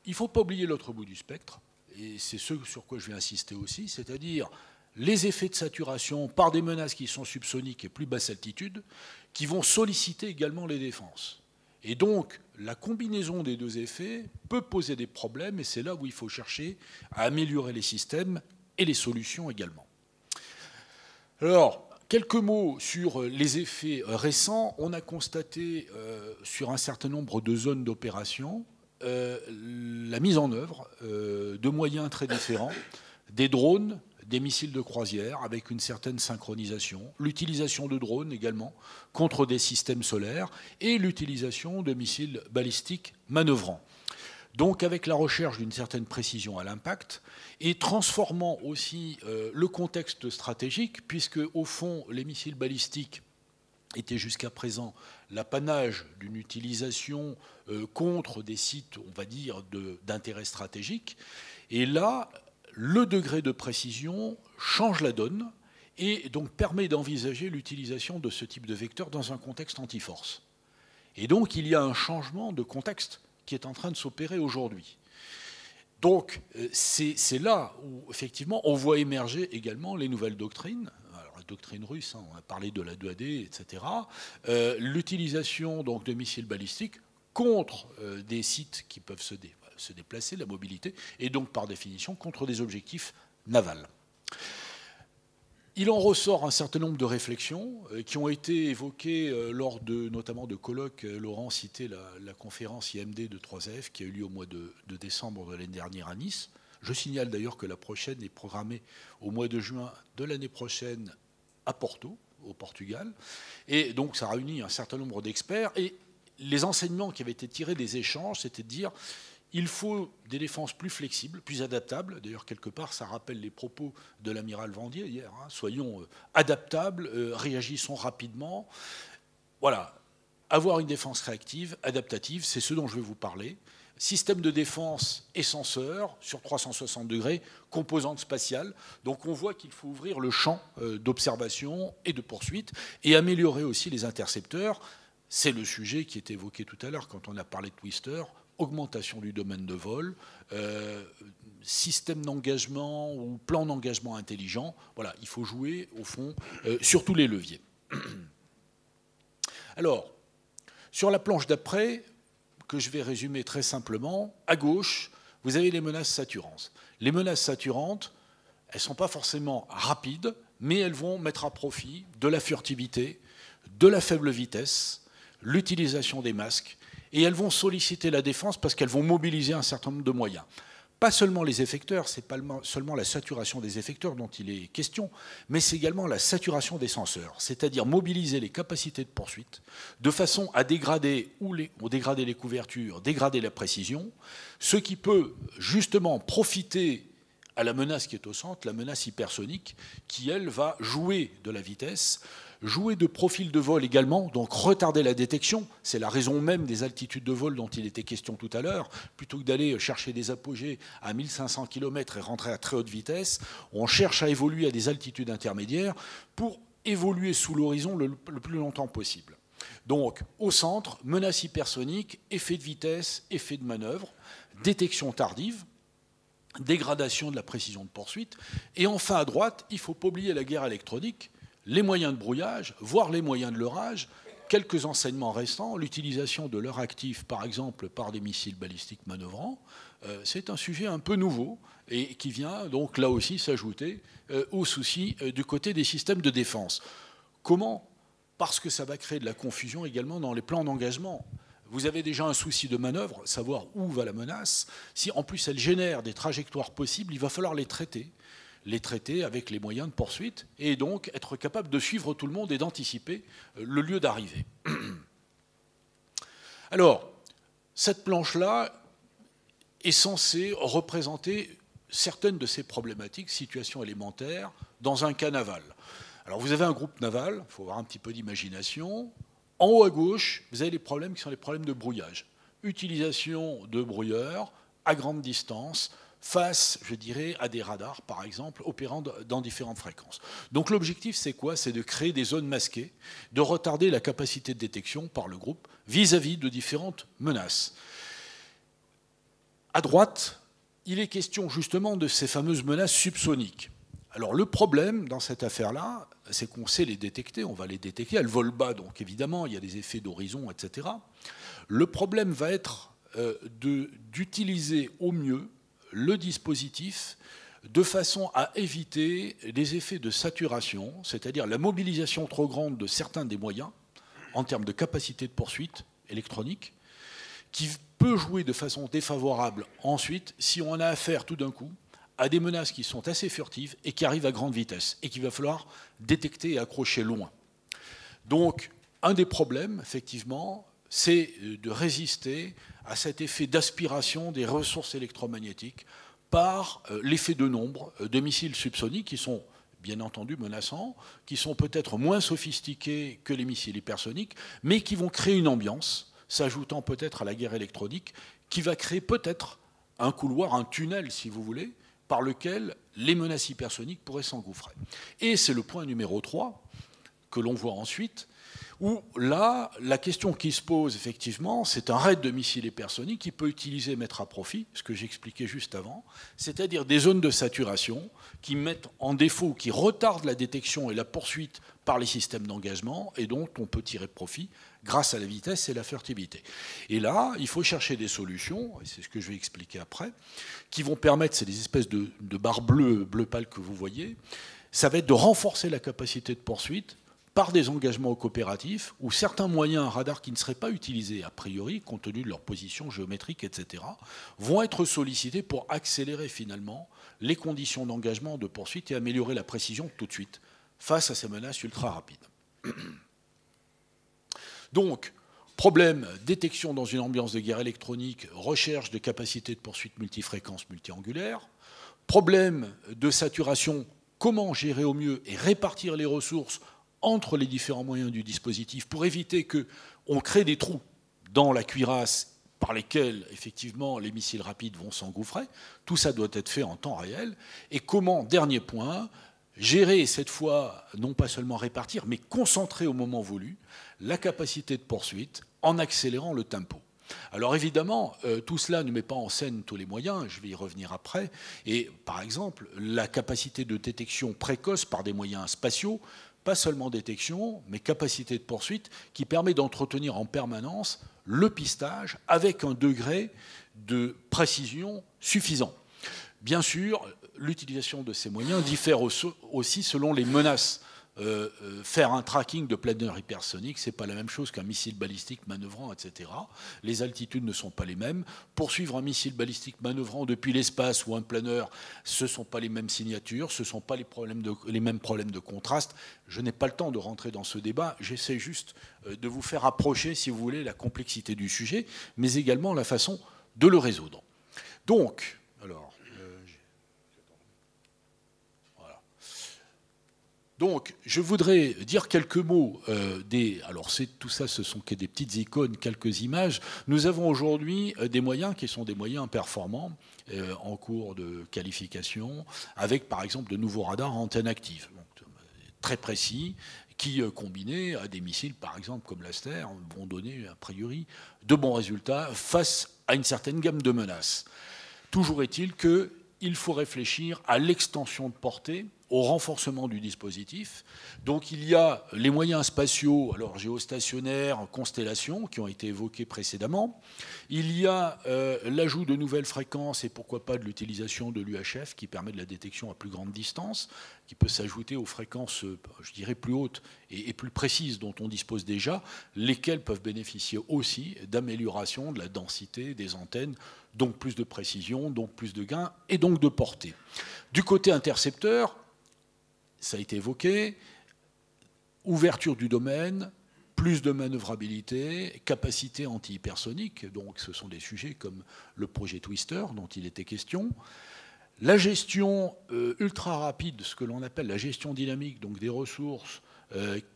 Il ne faut pas oublier l'autre bout du spectre, et c'est ce sur quoi je vais insister aussi, c'est-à-dire les effets de saturation par des menaces qui sont subsoniques et plus basse altitude, qui vont solliciter également les défenses. Et donc, la combinaison des deux effets peut poser des problèmes, et c'est là où il faut chercher à améliorer les systèmes et les solutions également. Alors, quelques mots sur les effets récents. On a constaté sur un certain nombre de zones d'opération la mise en œuvre de moyens très différents, des drones, des missiles de croisière avec une certaine synchronisation, l'utilisation de drones également contre des systèmes solaires et l'utilisation de missiles balistiques manœuvrants. Donc avec la recherche d'une certaine précision à l'impact et transformant aussi le contexte stratégique, puisque au fond les missiles balistiques étaient jusqu'à présent l'apanage d'une utilisation contre des sites, on va dire, d'intérêt stratégique. Et là, le degré de précision change la donne et donc permet d'envisager l'utilisation de ce type de vecteur dans un contexte anti-force. Et donc il y a un changement de contexte qui est en train de s'opérer aujourd'hui. Donc c'est là où effectivement on voit émerger également les nouvelles doctrines. Alors, la doctrine russe, hein, on a parlé de la 2AD, etc. L'utilisation donc de missiles balistiques contre des sites qui peuvent se déplacer, la mobilité, et donc par définition contre des objectifs navals. Il en ressort un certain nombre de réflexions qui ont été évoquées lors notamment de colloques. Laurent citait la conférence IMD de 3F qui a eu lieu au mois de décembre de l'année dernière à Nice. Je signale d'ailleurs que la prochaine est programmée au mois de juin de l'année prochaine à Porto, au Portugal. Et donc ça réunit un certain nombre d'experts. Et les enseignements qui avaient été tirés des échanges, c'était de dire il faut des défenses plus flexibles, plus adaptables. D'ailleurs, quelque part, ça rappelle les propos de l'amiral Vendier hier. Hein. Soyons adaptables, réagissons rapidement. Voilà. Avoir une défense réactive, adaptative, c'est ce dont je vais vous parler. Système de défense et senseurs sur 360 degrés, composante spatiale. Donc on voit qu'il faut ouvrir le champ d'observation et de poursuite et améliorer aussi les intercepteurs. C'est le sujet qui est évoqué tout à l'heure quand on a parlé de Twister. Augmentation du domaine de vol, système d'engagement ou plan d'engagement intelligent. Voilà, il faut jouer, au fond, sur tous les leviers. Alors, sur la planche d'après, que je vais résumer très simplement, à gauche, vous avez les menaces saturantes. Les menaces saturantes, elles ne sont pas forcément rapides, mais elles vont mettre à profit de la furtivité, de la faible vitesse, l'utilisation des masques, et elles vont solliciter la défense parce qu'elles vont mobiliser un certain nombre de moyens. Pas seulement les effecteurs, ce n'est pas seulement la saturation des effecteurs dont il est question, mais c'est également la saturation des senseurs, c'est-à-dire mobiliser les capacités de poursuite de façon à dégrader dégrader les couvertures, dégrader la précision, ce qui peut justement profiter à la menace qui est au centre, la menace hypersonique, qui, elle, va jouer de la vitesse, jouer de profil de vol également, donc retarder la détection. C'est la raison même des altitudes de vol dont il était question tout à l'heure. Plutôt que d'aller chercher des apogées à 1500 km et rentrer à très haute vitesse, on cherche à évoluer à des altitudes intermédiaires pour évoluer sous l'horizon le plus longtemps possible. Donc, au centre, menace hypersonique, effet de vitesse, effet de manœuvre, détection tardive, dégradation de la précision de poursuite. Et enfin, à droite, il ne faut pas oublier la guerre électronique, les moyens de brouillage, voire les moyens de leurrage, quelques enseignements restants, l'utilisation de leurre actif, par exemple, par des missiles balistiques manœuvrants, c'est un sujet un peu nouveau et qui vient donc là aussi s'ajouter aux soucis du côté des systèmes de défense. Comment ? Parce que ça va créer de la confusion également dans les plans d'engagement. Vous avez déjà un souci de manœuvre, savoir où va la menace. Si en plus elle génère des trajectoires possibles, il va falloir les traiter avec les moyens de poursuite et donc être capable de suivre tout le monde et d'anticiper le lieu d'arrivée. Alors, cette planche-là est censée représenter certaines de ces problématiques, situations élémentaires, dans un cas naval. Alors, vous avez un groupe naval, il faut avoir un petit peu d'imagination. En haut à gauche, vous avez les problèmes qui sont les problèmes de brouillage. Utilisation de brouilleurs à grande distance, face, je dirais, à des radars, par exemple, opérant dans différentes fréquences. Donc l'objectif, c'est quoi ? C'est de créer des zones masquées, de retarder la capacité de détection par le groupe vis-à-vis de différentes menaces. À droite, il est question justement de ces fameuses menaces subsoniques. Alors le problème dans cette affaire-là, c'est qu'on sait les détecter, on va les détecter, elles volent bas, donc évidemment, il y a des effets d'horizon, etc. Le problème va être d'utiliser au mieux le dispositif de façon à éviter les effets de saturation, c'est-à-dire la mobilisation trop grande de certains des moyens en termes de capacité de poursuite électronique, qui peut jouer de façon défavorable ensuite si on a affaire tout d'un coup à des menaces qui sont assez furtives et qui arrivent à grande vitesse et qu'il va falloir détecter et accrocher loin. Donc, un des problèmes, effectivement, c'est de résister à cet effet d'aspiration des ressources électromagnétiques par l'effet de nombre de missiles subsoniques qui sont bien entendu menaçants, qui sont peut-être moins sophistiqués que les missiles hypersoniques, mais qui vont créer une ambiance, s'ajoutant peut-être à la guerre électronique, qui va créer peut-être un couloir, un tunnel, si vous voulez, par lequel les menaces hypersoniques pourraient s'engouffrer. Et c'est le point numéro 3 que l'on voit ensuite, où là, la question qui se pose effectivement, c'est un raid de missiles hypersoniques qui peut utiliser et mettre à profit, ce que j'expliquais juste avant, c'est-à-dire des zones de saturation qui mettent en défaut, qui retardent la détection et la poursuite par les systèmes d'engagement et dont on peut tirer profit grâce à la vitesse et la furtivité. Et là, il faut chercher des solutions, et c'est ce que je vais expliquer après, qui vont permettre, c'est des espèces de barres bleu pâle que vous voyez, ça va être de renforcer la capacité de poursuite par des engagements coopératifs où certains moyens radars qui ne seraient pas utilisés a priori, compte tenu de leur position géométrique, etc., vont être sollicités pour accélérer finalement les conditions d'engagement, de poursuite et améliorer la précision tout de suite face à ces menaces ultra rapides. Donc, problème, détection dans une ambiance de guerre électronique, recherche de capacités de poursuite multifréquence, multiangulaire. Problème de saturation, comment gérer au mieux et répartir les ressources entre les différents moyens du dispositif pour éviter qu'on crée des trous dans la cuirasse par lesquels, effectivement, les missiles rapides vont s'engouffrer. Tout ça doit être fait en temps réel. Et comment, dernier point, gérer, cette fois, non pas seulement répartir, mais concentrer au moment voulu la capacité de poursuite en accélérant le tempo. Alors évidemment, tout cela ne met pas en scène tous les moyens, je vais y revenir après. Et par exemple, la capacité de détection précoce par des moyens spatiaux, pas seulement détection, mais capacité de poursuite, qui permet d'entretenir en permanence le pistage avec un degré de précision suffisant. Bien sûr, l'utilisation de ces moyens diffère aussi selon les menaces. Faire un tracking de planeur hypersonique, ce n'est pas la même chose qu'un missile balistique manœuvrant, etc. Les altitudes ne sont pas les mêmes. Poursuivre un missile balistique manœuvrant depuis l'espace ou un planeur, ce ne sont pas les mêmes signatures, ce ne sont pas les mêmes problèmes de contraste. Je n'ai pas le temps de rentrer dans ce débat. J'essaie juste de vous faire approcher, si vous voulez, la complexité du sujet, mais également la façon de le résoudre. Donc, alors... Donc, je voudrais dire quelques mots alors tout ça, ce sont que des petites icônes, quelques images. Nous avons aujourd'hui des moyens qui sont des moyens performants en cours de qualification, avec par exemple de nouveaux radars à antenne active, donc, très précis, qui, combinés à des missiles, par exemple comme l'Aster, vont donner a priori de bons résultats face à une certaine gamme de menaces. Toujours est-il qu'il faut réfléchir à l'extension de portée, au renforcement du dispositif. Donc il y a les moyens spatiaux, alors géostationnaires, constellations, qui ont été évoqués précédemment. Il y a l'ajout de nouvelles fréquences et pourquoi pas de l'utilisation de l'UHF qui permet de la détection à plus grande distance, qui peut s'ajouter aux fréquences, je dirais, plus hautes et plus précises dont on dispose déjà, lesquelles peuvent bénéficier aussi d'amélioration de la densité des antennes, donc plus de précision, donc plus de gains et donc de portée. Du côté intercepteur, ça a été évoqué, ouverture du domaine, plus de manœuvrabilité, capacité anti-hypersonique, donc ce sont des sujets comme le projet Twister dont il était question. La gestion ultra rapide, ce que l'on appelle la gestion dynamique, donc des ressources,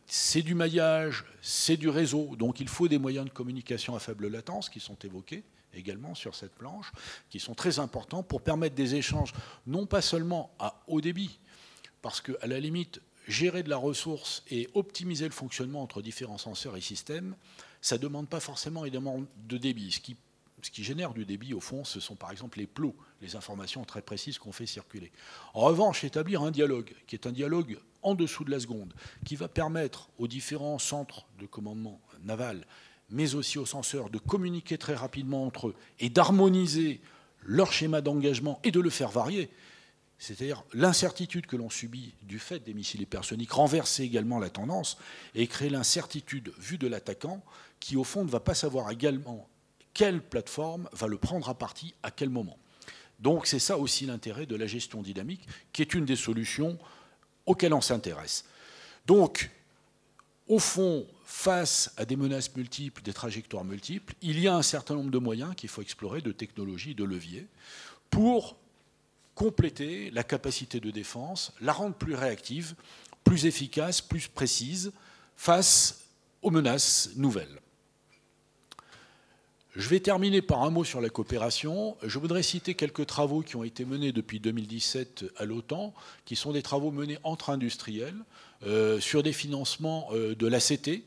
c'est du maillage, c'est du réseau, donc il faut des moyens de communication à faible latence qui sont évoqués également sur cette planche, qui sont très importants pour permettre des échanges non pas seulement à haut débit, parce qu'à la limite, gérer de la ressource et optimiser le fonctionnement entre différents senseurs et systèmes, ça ne demande pas forcément énormément de débit. Ce qui génère du débit, au fond, ce sont par exemple les plots, les informations très précises qu'on fait circuler. En revanche, établir un dialogue, qui est un dialogue en dessous de la seconde, qui va permettre aux différents centres de commandement naval, mais aussi aux senseurs, de communiquer très rapidement entre eux et d'harmoniser leur schéma d'engagement et de le faire varier, C'est-à-dire l'incertitude que l'on subit du fait des missiles hypersoniques renverser également la tendance et créer l'incertitude vue de l'attaquant qui, au fond, ne va pas savoir également quelle plateforme va le prendre à partie à quel moment. Donc c'est ça aussi l'intérêt de la gestion dynamique, qui est une des solutions auxquelles on s'intéresse. Donc, au fond, face à des menaces multiples, des trajectoires multiples, il y a un certain nombre de moyens qu'il faut explorer, de technologies, de leviers, pour compléter la capacité de défense, la rendre plus réactive, plus efficace, plus précise, face aux menaces nouvelles. Je vais terminer par un mot sur la coopération. Je voudrais citer quelques travaux qui ont été menés depuis 2017 à l'OTAN, qui sont des travaux menés entre industriels, sur des financements de l'ACT,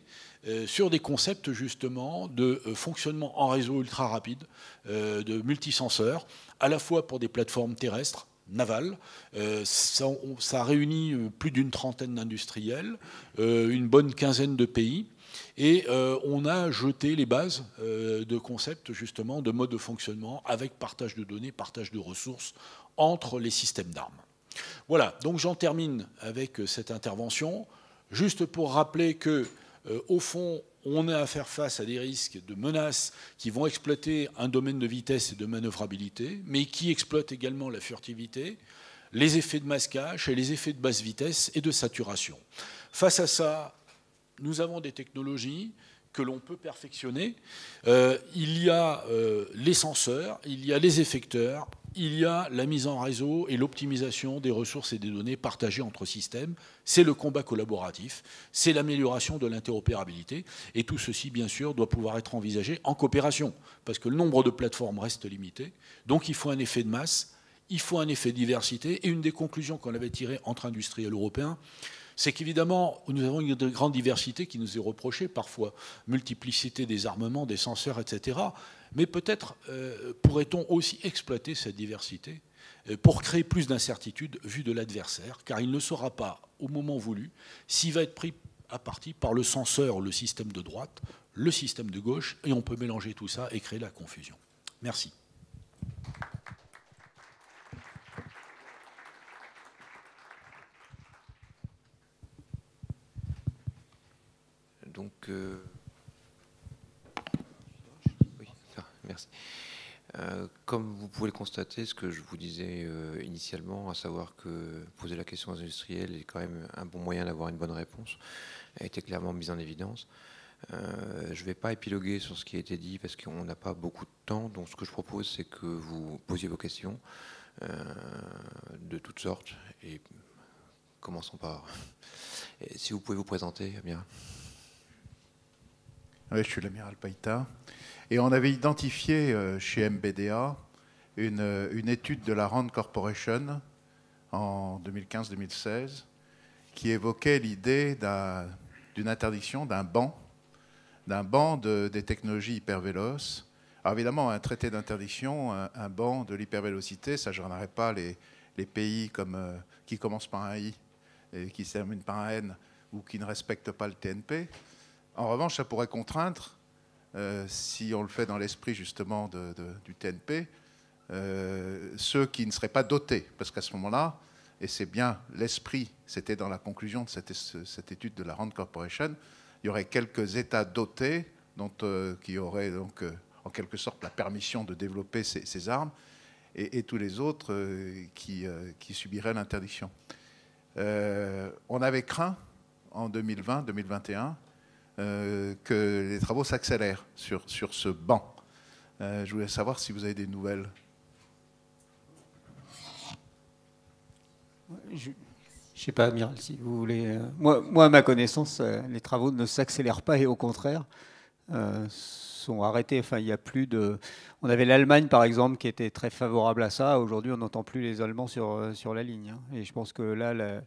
sur des concepts justement de fonctionnement en réseau ultra rapide, de multisenseurs, à la fois pour des plateformes terrestres, navales. Ça a réuni plus d'une trentaine d'industriels, une bonne quinzaine de pays. Et on a jeté les bases de concepts, justement, de mode de fonctionnement avec partage de données, partage de ressources entre les systèmes d'armes. Voilà, donc j'en termine avec cette intervention, juste pour rappeler que, au fond, on a à faire face à des risques de menaces qui vont exploiter un domaine de vitesse et de manœuvrabilité, mais qui exploitent également la furtivité, les effets de masquage et les effets de basse vitesse et de saturation. Face à ça, nous avons des technologies que l'on peut perfectionner. Il y a les senseurs, il y a les effecteurs, il y a la mise en réseau et l'optimisation des ressources et des données partagées entre systèmes. C'est le combat collaboratif, c'est l'amélioration de l'interopérabilité. Et tout ceci, bien sûr, doit pouvoir être envisagé en coopération, parce que le nombre de plateformes reste limité. Donc il faut un effet de masse, il faut un effet de diversité. Et une des conclusions qu'on avait tirées entre industriels européens, c'est qu'évidemment, nous avons une grande diversité qui nous est reprochée parfois, multiplicité des armements, des senseurs, etc. Mais peut-être pourrait-on aussi exploiter cette diversité pour créer plus d'incertitude vue de l'adversaire, car il ne saura pas, au moment voulu, s'il va être pris à partie par le senseur, le système de droite, le système de gauche, et on peut mélanger tout ça et créer la confusion. Merci. Donc, oui, merci. Comme vous pouvez le constater, ce que je vous disais initialement, à savoir que poser la question aux industriels est quand même un bon moyen d'avoir une bonne réponse, a été clairement mise en évidence. Je ne vais pas épiloguer sur ce qui a été dit parce qu'on n'a pas beaucoup de temps. Donc, ce que je propose, c'est que vous posiez vos questions de toutes sortes. Et commençons par... Et si vous pouvez vous présenter, Amiral. Oui, je suis l'amiral Païta. Et on avait identifié chez MBDA une étude de la Rand Corporation en 2015-2016 qui évoquait l'idée d'une interdiction d'un banc des technologies hypervéloces. Alors évidemment, un traité d'interdiction, un banc de l'hypervélocité, ça ne gênerait pas les pays qui commencent par un I et qui se terminent par un N ou qui ne respectent pas le TNP. En revanche, ça pourrait contraindre, si on le fait dans l'esprit justement du TNP, ceux qui ne seraient pas dotés. Parce qu'à ce moment-là, et c'est bien l'esprit, c'était dans la conclusion de cette étude de la Rand Corporation, il y aurait quelques États dotés qui auraient donc en quelque sorte la permission de développer ces armes et tous les autres qui subiraient l'interdiction. On avait craint en 2020-2021 que les travaux s'accélèrent sur ce banc. Je voulais savoir si vous avez des nouvelles. Je ne sais pas, Amiral, si vous voulez... Moi, à ma connaissance, les travaux ne s'accélèrent pas et au contraire sont arrêtés. Enfin, il y a plus de... On avait l'Allemagne, par exemple, qui était très favorable à ça. Aujourd'hui, on n'entend plus les Allemands sur la ligne. Hein. Et je pense que là,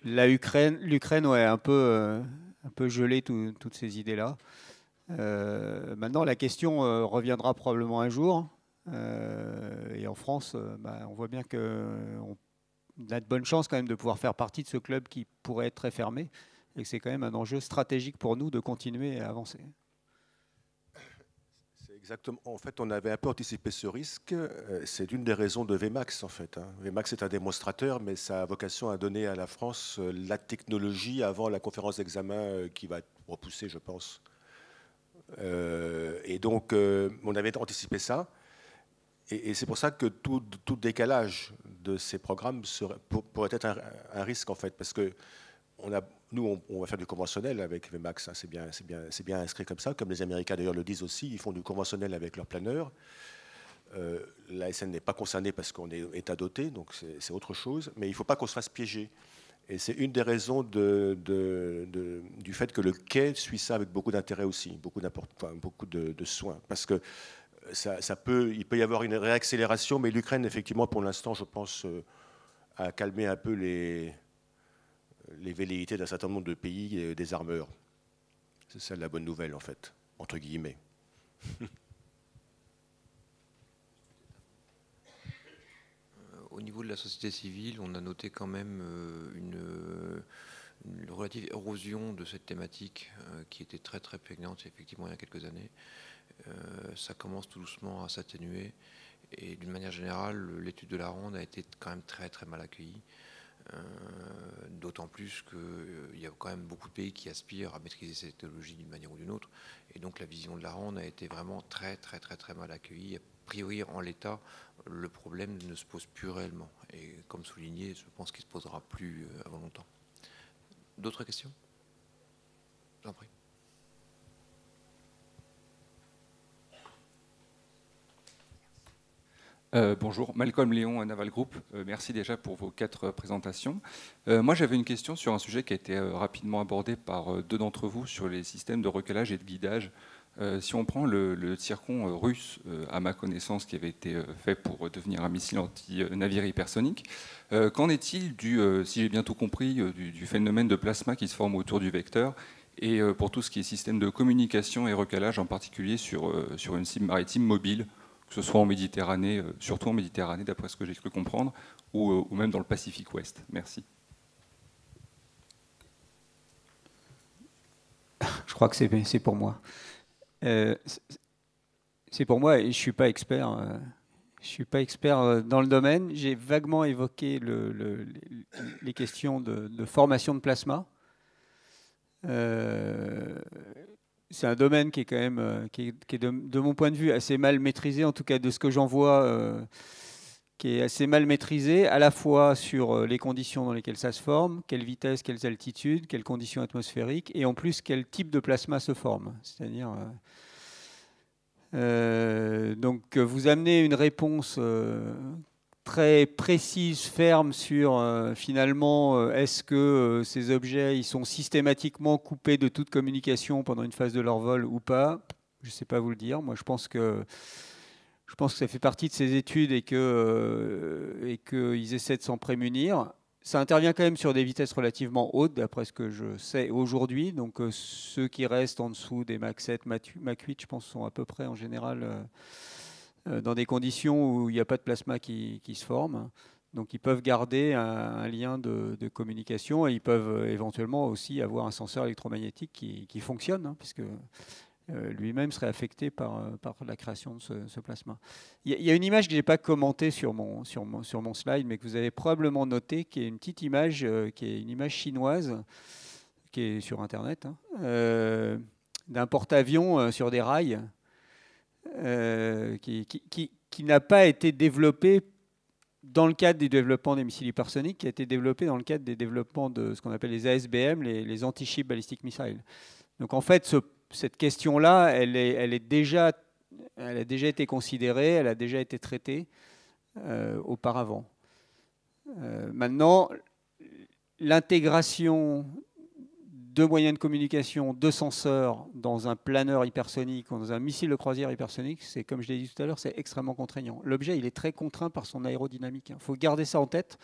l'Ukraine ouais, un peu gelé toutes ces idées-là. Maintenant, la question reviendra probablement un jour. Et en France, on voit bien qu'on a de bonnes chances quand même de pouvoir faire partie de ce club qui pourrait être très fermé. Et que c'est quand même un enjeu stratégique pour nous de continuer à avancer. Exactement. En fait, on avait un peu anticipé ce risque. C'est une des raisons de VMAX, en fait. VMAX est un démonstrateur, mais ça a vocation à donner à la France la technologie avant la conférence d'examen qui va être repoussée, je pense. Et donc, on avait anticipé ça. Et c'est pour ça que tout décalage de ces programmes pourrait être un risque, en fait, parce que nous, on va faire du conventionnel avec VMAX, hein, c'est bien inscrit comme ça, comme les Américains d'ailleurs le disent aussi, ils font du conventionnel avec leurs planeurs. La SN n'est pas concernée parce qu'on est État doté, donc c'est autre chose, mais il ne faut pas qu'on se fasse piéger. Et c'est une des raisons du fait que le quai suit ça avec beaucoup d'intérêt aussi, beaucoup de soin, parce que il peut y avoir une réaccélération, mais l'Ukraine, effectivement, pour l'instant, je pense, a calmé un peu les velléités d'un certain nombre de pays et des armeurs. C'est ça la bonne nouvelle, en fait, entre guillemets. Au niveau de la société civile, on a noté quand même une relative érosion de cette thématique qui était très très prégnante effectivement il y a quelques années. Ça commence tout doucement à s'atténuer et d'une manière générale, l'étude de la ronde a été quand même très très mal accueillie. D'autant plus qu'il y a quand même beaucoup de pays qui aspirent à maîtriser cette technologie d'une manière ou d'une autre. Et donc la vision de la ronde a été vraiment très très très très mal accueillie. A priori, en l'état, le problème ne se pose plus réellement. Et comme souligné, je pense qu'il ne se posera plus avant longtemps. D'autres questions? J'en prie. Bonjour, Malcolm Léon à Naval Group. Merci déjà pour vos 4 présentations. Moi, j'avais une question sur un sujet qui a été rapidement abordé par 2 d'entre vous sur les systèmes de recalage et de guidage. Si on prend le Tsircon russe, à ma connaissance, qui avait été fait pour devenir un missile anti-navire hypersonique, qu'en est-il si j'ai bien tout compris, du phénomène de plasma qui se forme autour du vecteur et pour tout ce qui est système de communication et recalage, en particulier sur une cible maritime mobile, que ce soit en Méditerranée, surtout en Méditerranée, d'après ce que j'ai cru comprendre, ou même dans le Pacifique Ouest. Merci. Je crois que c'est pour moi. C'est pour moi et je ne suis pas expert. Je suis pas expert dans le domaine. J'ai vaguement évoqué les questions de formation de plasma. C'est un domaine qui est quand même, qui est de mon point de vue assez mal maîtrisé, en tout cas de ce que j'en vois, qui est assez mal maîtrisé, à la fois sur les conditions dans lesquelles ça se forme, quelle vitesse, quelles altitudes, quelles conditions atmosphériques, et en plus quel type de plasma se forme. C'est-à-dire, donc vous amenez une réponse très précise, ferme sur finalement est-ce que ces objets ils sont systématiquement coupés de toute communication pendant une phase de leur vol ou pas. Je ne sais pas vous le dire. Moi, je pense que ça fait partie de ces études et qu'ils essaient de s'en prémunir. Ça intervient quand même sur des vitesses relativement hautes, d'après ce que je sais aujourd'hui. Donc ceux qui restent en dessous des Mach 7, Mach 8, je pense, sont à peu près en général dans des conditions où il n'y a pas de plasma qui se forme. Donc ils peuvent garder un lien de communication et ils peuvent éventuellement aussi avoir un senseur électromagnétique qui fonctionne, hein, puisque lui-même serait affecté par la création de ce plasma. Il y a une image que je n'ai pas commentée sur mon slide, mais que vous avez probablement notée, qui est une petite image, qui est une image chinoise, qui est sur Internet, hein, d'un porte-avions sur des rails, qui n'a pas été développé dans le cadre du développement des missiles hypersoniques, qui a été développé dans le cadre des développements de ce qu'on appelle les ASBM, les anti-ship ballistic missiles. Donc en fait, cette question-là, elle a déjà été considérée, elle a déjà été traitée auparavant. Maintenant, l'intégration de moyens de communication, de senseurs dans un planeur hypersonique ou dans un missile de croisière hypersonique, c'est, comme je l'ai dit tout à l'heure, c'est extrêmement contraignant. L'objet, il est très contraint par son aérodynamique. Il faut garder ça en tête.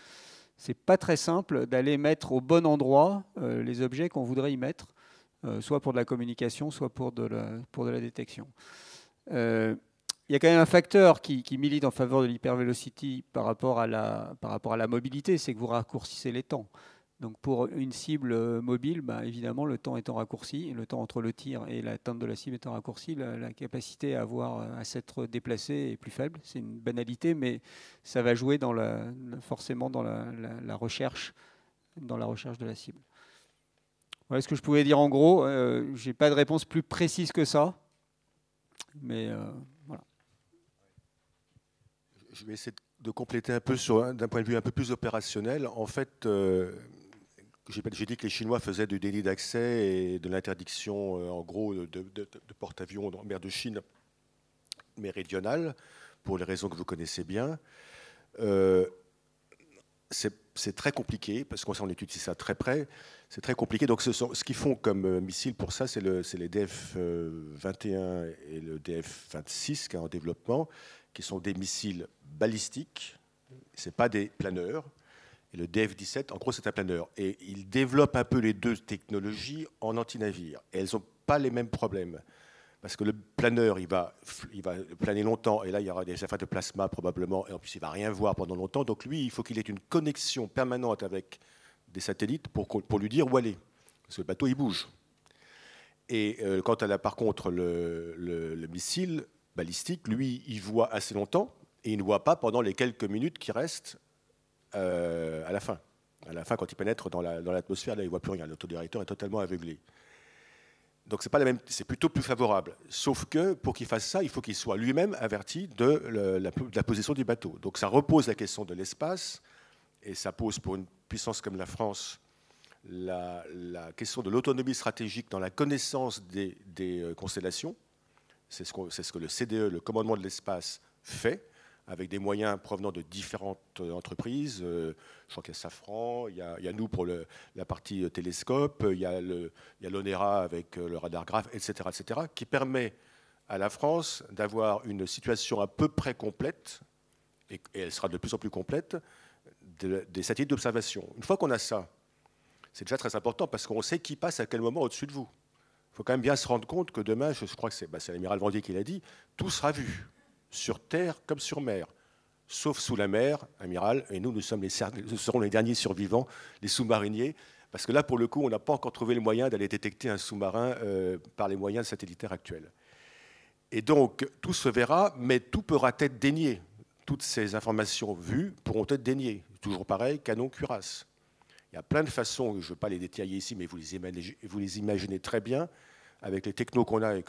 C'est pas très simple d'aller mettre au bon endroit les objets qu'on voudrait y mettre, soit pour de la communication, soit pour de la détection. Il y a quand même un facteur qui milite en faveur de l'hypervelocity par rapport à la mobilité, c'est que vous raccourcissez les temps. Donc pour une cible mobile, bah, évidemment, le temps étant raccourci, le temps entre le tir et l'atteinte de la cible étant raccourci, la capacité à s'être déplacé est plus faible. C'est une banalité, mais ça va jouer forcément dans la recherche de la cible. Voilà ce que je pouvais dire en gros. Je n'ai pas de réponse plus précise que ça, mais voilà. Je vais essayer de compléter un peu d'un point de vue un peu plus opérationnel. En fait, j'ai dit que les Chinois faisaient du délit d'accès et de l'interdiction, en gros, de porte-avions en mer de Chine méridionale, pour les raisons que vous connaissez bien. C'est très compliqué, parce qu'on étudie ça très près. C'est très compliqué. Donc, ce qu'ils font comme missile pour ça, c'est les DF-21 et le DF-26 qui est en développement, qui sont des missiles balistiques. Ce n'est pas des planeurs. Et le DF-17, en gros, c'est un planeur. Et ils développent un peu les deux technologies en anti-navire. Et elles n'ont pas les mêmes problèmes. Parce que le planeur, il va planer longtemps, et là, il y aura des affaires de plasma probablement, et en plus, il ne va rien voir pendant longtemps. Donc lui, il faut qu'il ait une connexion permanente avec des satellites pour lui dire où aller. Parce que le bateau, il bouge. Et quant à par contre, le missile balistique, lui, il voit assez longtemps, et il ne voit pas pendant les quelques minutes qui restent à la fin. À la fin, quand il pénètre dans l'atmosphère, là, il ne voit plus rien. L'autodirecteur est totalement aveuglé. Donc c'est plutôt plus favorable. Sauf que pour qu'il fasse ça, il faut qu'il soit lui-même averti de la position du bateau. Donc ça repose la question de l'espace, et ça pose pour une puissance comme la France la question de l'autonomie stratégique dans la connaissance des constellations. C'est ce que le CDE, le commandement de l'espace, fait, avec des moyens provenant de différentes entreprises. Je crois qu'il y a Safran, il y a nous pour la partie télescope, il y a l'ONERA avec le radar graphe, etc., qui permet à la France d'avoir une situation à peu près complète, et elle sera de plus en plus complète, des satellites d'observation. Une fois qu'on a ça, c'est déjà très important, parce qu'on sait qui passe à quel moment au-dessus de vous. Il faut quand même bien se rendre compte que demain, je crois que c'est l'amiral Vendier qui l'a dit, tout sera vu, sur terre comme sur mer, sauf sous la mer, amiral, et nous serons les derniers survivants, les sous-mariniers, parce que là, pour le coup, on n'a pas encore trouvé le moyen d'aller détecter un sous-marin par les moyens satellitaires actuels. Et donc, tout se verra, mais tout pourra être dénié. Toutes ces informations vues pourront être déniées. Toujours pareil, canon, cuirasse. Il y a plein de façons, je ne veux pas les détailler ici, mais vous les imaginez très bien, avec les technos qu'on a et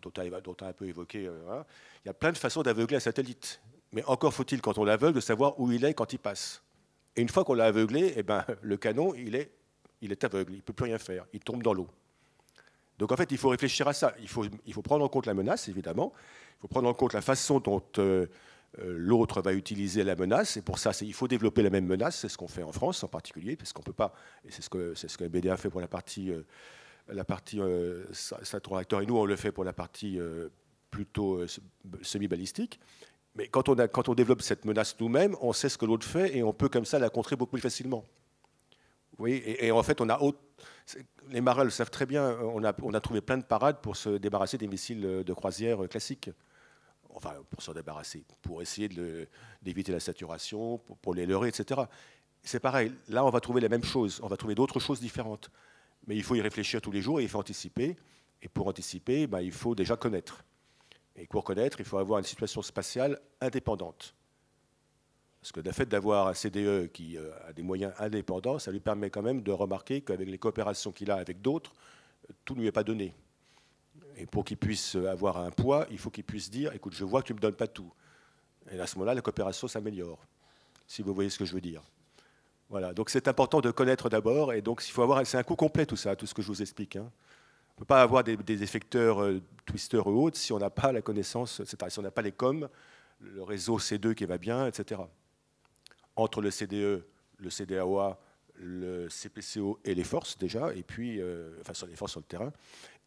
dont tu as un peu évoqué. Hein. Il y a plein de façons d'aveugler un satellite. Mais encore faut-il, quand on l'aveugle, de savoir où il est quand il passe. Et une fois qu'on l'a aveuglé, eh ben, le canon, il est aveugle, il ne peut plus rien faire, il tombe dans l'eau. Donc en fait, il faut réfléchir à ça. Il faut prendre en compte la menace, évidemment. Il faut prendre en compte la façon dont l'autre va utiliser la menace. Et pour ça, il faut développer la même menace. C'est ce qu'on fait en France en particulier, parce qu'on ne peut pas, et c'est ce que BDA fait pour la partie satellite-réacteur, et nous, on le fait pour la partie plutôt semi-balistique. Mais quand on développe cette menace nous-mêmes, on sait ce que l'autre fait, et on peut comme ça la contrer beaucoup plus facilement. Vous voyez, et en fait, les marins le savent très bien, on a trouvé plein de parades pour se débarrasser des missiles de croisière classiques. Enfin, pour s'en débarrasser, pour essayer d'éviter la saturation, pour les leurrer, etc. C'est pareil, là, on va trouver la même chose, on va trouver d'autres choses différentes. Mais il faut y réfléchir tous les jours et il faut anticiper. Et pour anticiper, il faut déjà connaître. Et pour connaître, il faut avoir une situation spatiale indépendante. Parce que le fait d'avoir un CDE qui a des moyens indépendants, ça lui permet quand même de remarquer qu'avec les coopérations qu'il a avec d'autres, tout ne lui est pas donné. Et pour qu'il puisse avoir un poids, il faut qu'il puisse dire « écoute, je vois que tu ne me donnes pas tout ». Et à ce moment-là, la coopération s'améliore, si vous voyez ce que je veux dire. Voilà, donc c'est important de connaître d'abord, et donc c'est un coup complet tout ça, tout ce que je vous explique. Hein. On ne peut pas avoir des effecteurs twisters ou autres si on n'a pas la connaissance, c'est-à-dire si on n'a pas les coms, le réseau C2 qui va bien, etc. Entre le CDE, le CDAOA, le CPCO et les forces déjà, et puis, sur les forces sur le terrain.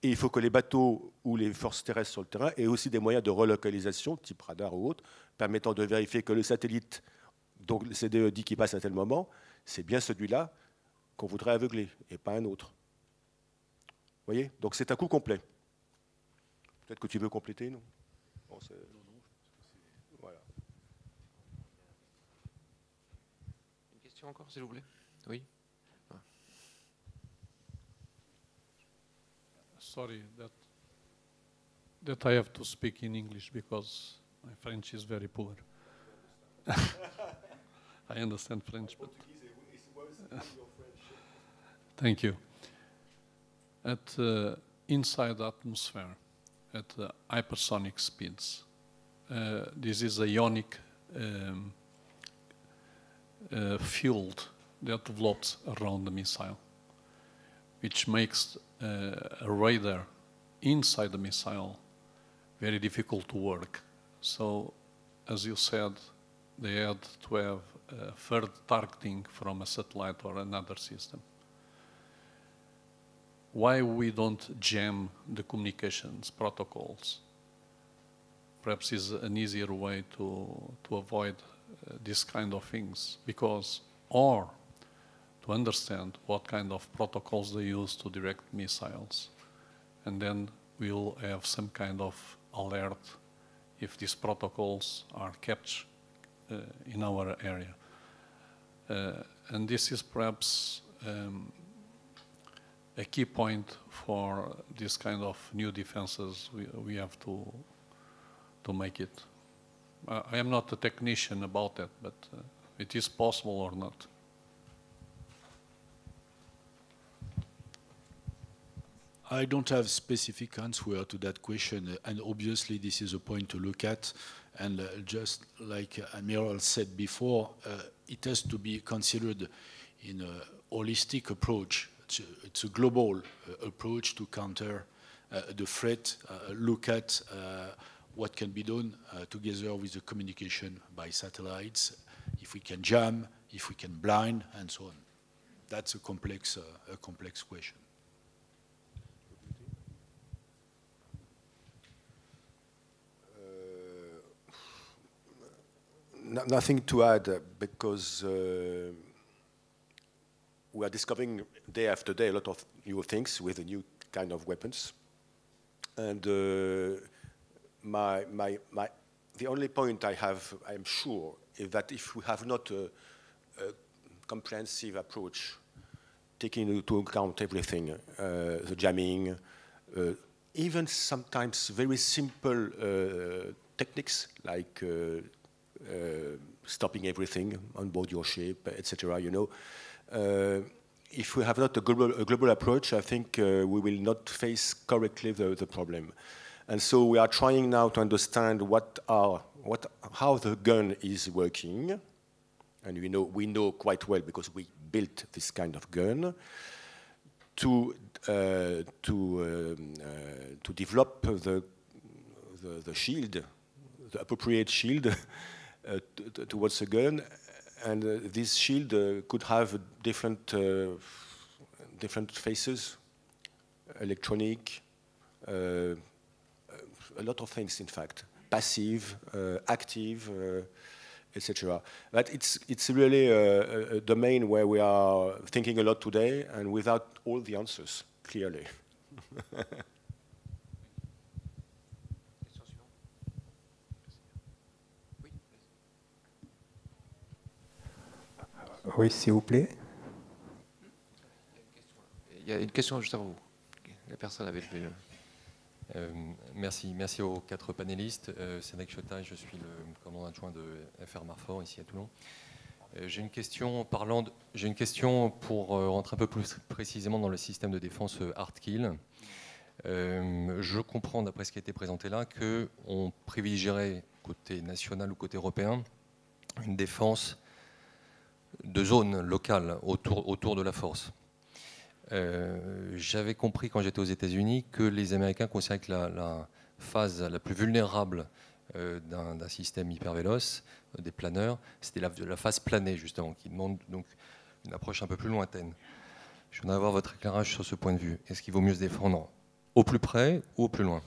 Et il faut que les bateaux ou les forces terrestres sur le terrain aient aussi des moyens de relocalisation, type radar ou autre, permettant de vérifier que le satellite, donc le CDE dit qu'il passe à tel moment, c'est bien celui-là qu'on voudrait aveugler, et pas un autre. Vous voyez? Donc c'est un coup complet. Peut-être que tu veux compléter, non? Bon, voilà. Une question encore, s'il vous plaît? Oui. Sorry that I have to speak in English because my French is very poor. I understand French, but thank you. At inside the atmosphere, at hypersonic speeds, this is a ionic field that develops around the missile, which makes a radar inside the missile very difficult to work. So, as you said, they had to have third targeting from a satellite or another system. Why we don't jam the communications protocols? Perhaps is an easier way to avoid this kind of things, because, or to understand what kind of protocols they use to direct missiles. And then we'll have some kind of alert if these protocols are kept in our area. And this is perhaps a key point for this kind of new defenses we have to make it. I am not a technician about that, but it is possible or not. I don't have specific answer to that question, and obviously this is a point to look at. And just like Admiral said before, it has to be considered in a holistic approach. It's a global approach to counter the threat. Look at what can be done together with the communication by satellites, if we can jam, if we can blind, and so on. That's a complex question. Nothing to add, because we are discovering day after day a lot of new things with the new kind of weapons. And the only point I have, I'm sure, is that if we have not a comprehensive approach, taking into account everything, the jamming, even sometimes very simple techniques like stopping everything on board your ship, etc. You know, if we have not a global approach, I think we will not face correctly the problem. And so we are trying now to understand how the gun is working, and we know quite well because we built this kind of gun to develop the shield, the appropriate shield. Towards the gun, and this shield could have different faces, electronic, a lot of things, in fact, passive, active, etc. But it's really a domain where we are thinking a lot today, and without all the answers, clearly. Oui, s'il vous plaît. Il y a une question juste avant vous. La personne avait levé. Merci aux 4 panélistes. Cédric Chotaille, je suis le commandant adjoint de FR Marfort ici à Toulon. J'ai une question pour rentrer un peu plus précisément dans le système de défense hard-kill. Je comprends, d'après ce qui a été présenté là, qu'on privilégierait, côté national ou côté européen, une défense de zones locales autour de la force. J'avais compris quand j'étais aux États-Unis que les Américains considéraient que la phase la plus vulnérable d'un système hypervéloce, des planeurs, c'était la phase planée, justement, qui demande donc une approche un peu plus lointaine. Je voudrais avoir votre éclairage sur ce point de vue. Est-ce qu'il vaut mieux se défendre au plus près ou au plus loin ?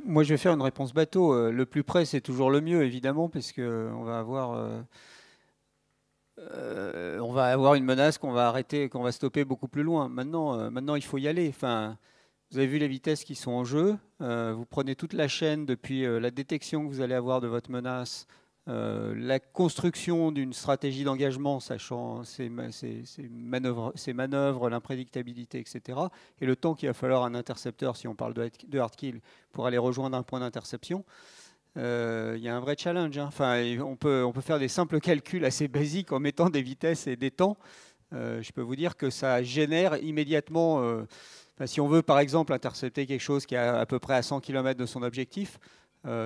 Moi, je vais faire une réponse bateau. Le plus près, c'est toujours le mieux, évidemment, parce qu'on va avoir une menace qu'on va arrêter, qu'on va stopper beaucoup plus loin. Maintenant, il faut y aller. Enfin, vous avez vu les vitesses qui sont en jeu. Vous prenez toute la chaîne depuis la détection que vous allez avoir de votre menace La construction d'une stratégie d'engagement, sachant ses manœuvres, l'imprédictabilité, etc., et le temps qu'il va falloir un intercepteur, si on parle de hard kill, pour aller rejoindre un point d'interception, il y a un vrai challenge. Hein. Enfin, on peut faire des simples calculs assez basiques en mettant des vitesses et des temps. Je peux vous dire que ça génère immédiatement... si on veut, par exemple, intercepter quelque chose qui est à peu près à 100 km de son objectif,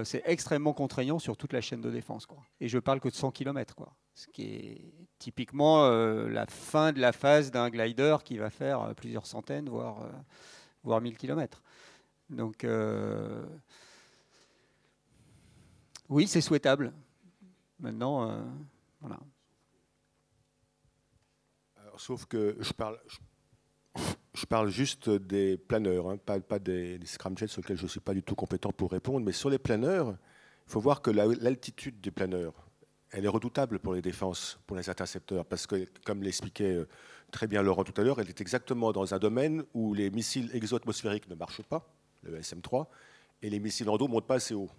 c'est extrêmement contraignant sur toute la chaîne de défense, quoi. Et je parle que de 100 km, quoi. Ce qui est typiquement la fin de la phase d'un glider qui va faire plusieurs centaines, voire 1000 km. Donc, oui, c'est souhaitable. Maintenant, voilà. Alors, sauf que je parle juste des planeurs, hein, pas des scramjets sur lesquels je ne suis pas du tout compétent pour répondre, mais sur les planeurs, il faut voir que l'altitude des planeurs, elle est redoutable pour les défenses, pour les intercepteurs, parce que, comme l'expliquait très bien Laurent tout à l'heure, elle est exactement dans un domaine où les missiles exo-atmosphériques ne marchent pas, le SM-3, et les missiles en dos ne montent pas assez haut.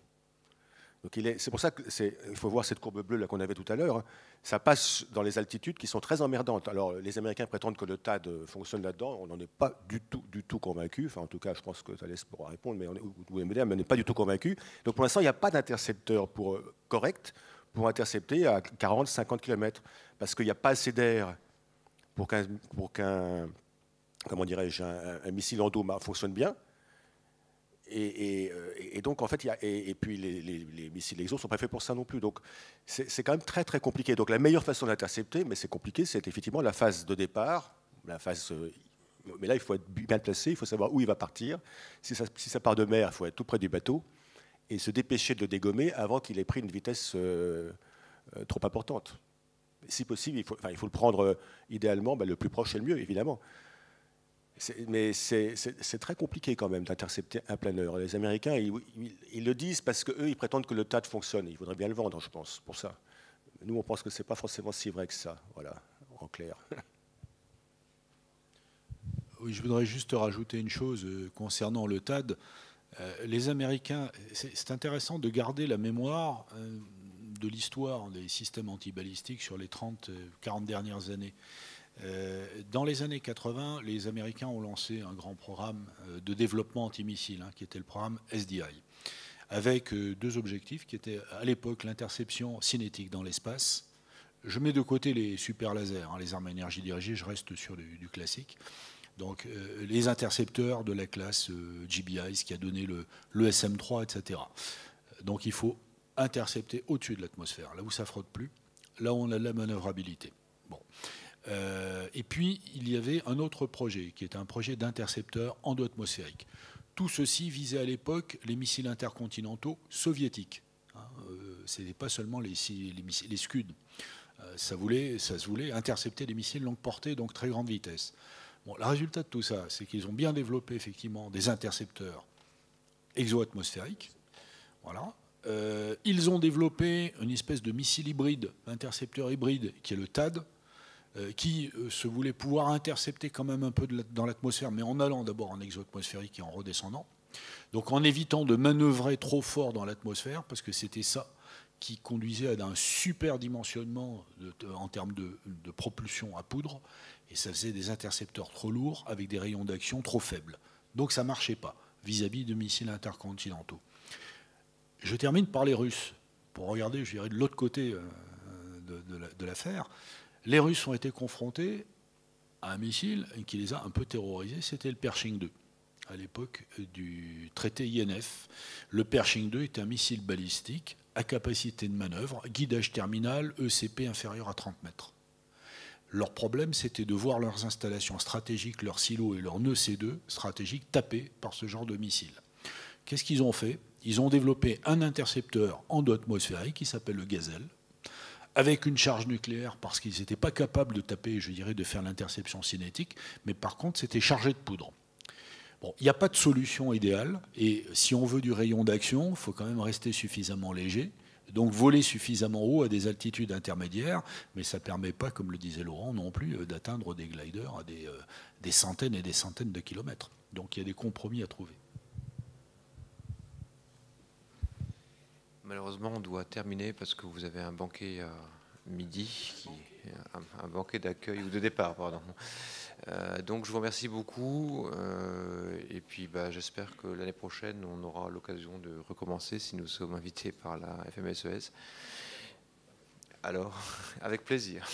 C'est pour ça qu'il faut voir cette courbe bleue là qu'on avait tout à l'heure. Ça passe dans les altitudes qui sont très emmerdantes. Alors, les Américains prétendent que le THAAD fonctionne là-dedans. On n'en est pas du tout convaincu. Enfin, en tout cas, je pense que Thalès pourra répondre, mais on n'est pas du tout convaincu. Donc, pour l'instant, il n'y a pas d'intercepteur correct pour intercepter à 40-50 km, parce qu'il n'y a pas assez d'air pour qu'un comment dirais-je, un missile en dos fonctionne bien. Et donc, en fait, et puis les missiles exo ne sont pas faits pour ça non plus. Donc, c'est quand même très, très compliqué. Donc, la meilleure façon d'intercepter, mais c'est compliqué, c'est effectivement la phase de départ. Mais là, il faut être bien placé, il faut savoir où il va partir. Si ça part de mer, il faut être tout près du bateau et se dépêcher de le dégommer avant qu'il ait pris une vitesse trop importante. Si possible, il faut le prendre idéalement, le plus proche est le mieux, évidemment. Mais c'est très compliqué quand même d'intercepter un planeur. Les Américains, ils le disent parce qu'eux, ils prétendent que le THAAD fonctionne. Ils voudraient bien le vendre, je pense, pour ça. Nous, on pense que ce n'est pas forcément si vrai que ça, voilà, en clair. Oui, je voudrais juste rajouter une chose concernant le THAAD. Les Américains, c'est intéressant de garder la mémoire de l'histoire des systèmes antibalistiques sur les 30-40 dernières années. Dans les années 80, les Américains ont lancé un grand programme de développement antimissile, qui était le programme SDI, avec deux objectifs qui étaient à l'époque l'interception cinétique dans l'espace. Je mets de côté les super lasers, les armes à énergie dirigée, je reste sur du classique. Donc les intercepteurs de la classe GBI, ce qui a donné le SM-3, etc. Donc il faut intercepter au-dessus de l'atmosphère, là où ça ne frotte plus, là où on a de la manœuvrabilité. Bon. Et puis, il y avait un autre projet, qui était un projet d'intercepteur endo-atmosphérique. Tout ceci visait à l'époque les missiles intercontinentaux soviétiques. Ce n'était pas seulement les Scud. Ça se voulait intercepter des missiles longue portée, donc très grande vitesse. Bon, le résultat de tout ça, c'est qu'ils ont bien développé effectivement des intercepteurs exo-atmosphériques. Voilà. Ils ont développé une espèce de missile hybride, intercepteur hybride, qui est le THAAD, qui se voulait pouvoir intercepter quand même un peu dans l'atmosphère, mais en allant d'abord en exo-atmosphérique et en redescendant. Donc en évitant de manœuvrer trop fort dans l'atmosphère, parce que c'était ça qui conduisait à un super dimensionnement en termes de propulsion à poudre, et ça faisait des intercepteurs trop lourds avec des rayons d'action trop faibles. Donc ça ne marchait pas vis-à-vis de missiles intercontinentaux. Je termine par les Russes, pour regarder, je dirais, de l'autre côté de l'affaire. Les Russes ont été confrontés à un missile qui les a un peu terrorisés, c'était le Pershing 2, à l'époque du traité INF. Le Pershing 2 est un missile balistique à capacité de manœuvre, guidage terminal, ECP inférieur à 30 mètres. Leur problème, c'était de voir leurs installations stratégiques, leurs silos et leurs nœuds C2 stratégiques tapés par ce genre de missile. Qu'est-ce qu'ils ont fait? Ils ont développé un intercepteur endo-atmosphérique qui s'appelle le Gazelle, avec une charge nucléaire parce qu'ils n'étaient pas capables de taper, je dirais, de faire l'interception cinétique, mais par contre, c'était chargé de poudre. Bon, il n'y a pas de solution idéale, et si on veut du rayon d'action, il faut quand même rester suffisamment léger, donc voler suffisamment haut à des altitudes intermédiaires, mais ça ne permet pas, comme le disait Laurent, non plus d'atteindre des gliders à des centaines et des centaines de kilomètres. Donc il y a des compromis à trouver. Malheureusement, on doit terminer parce que vous avez un banquet à midi, un banquet d'accueil ou de départ, pardon. Donc je vous remercie beaucoup et puis j'espère que l'année prochaine on aura l'occasion de recommencer si nous sommes invités par la FMSES. Alors, avec plaisir.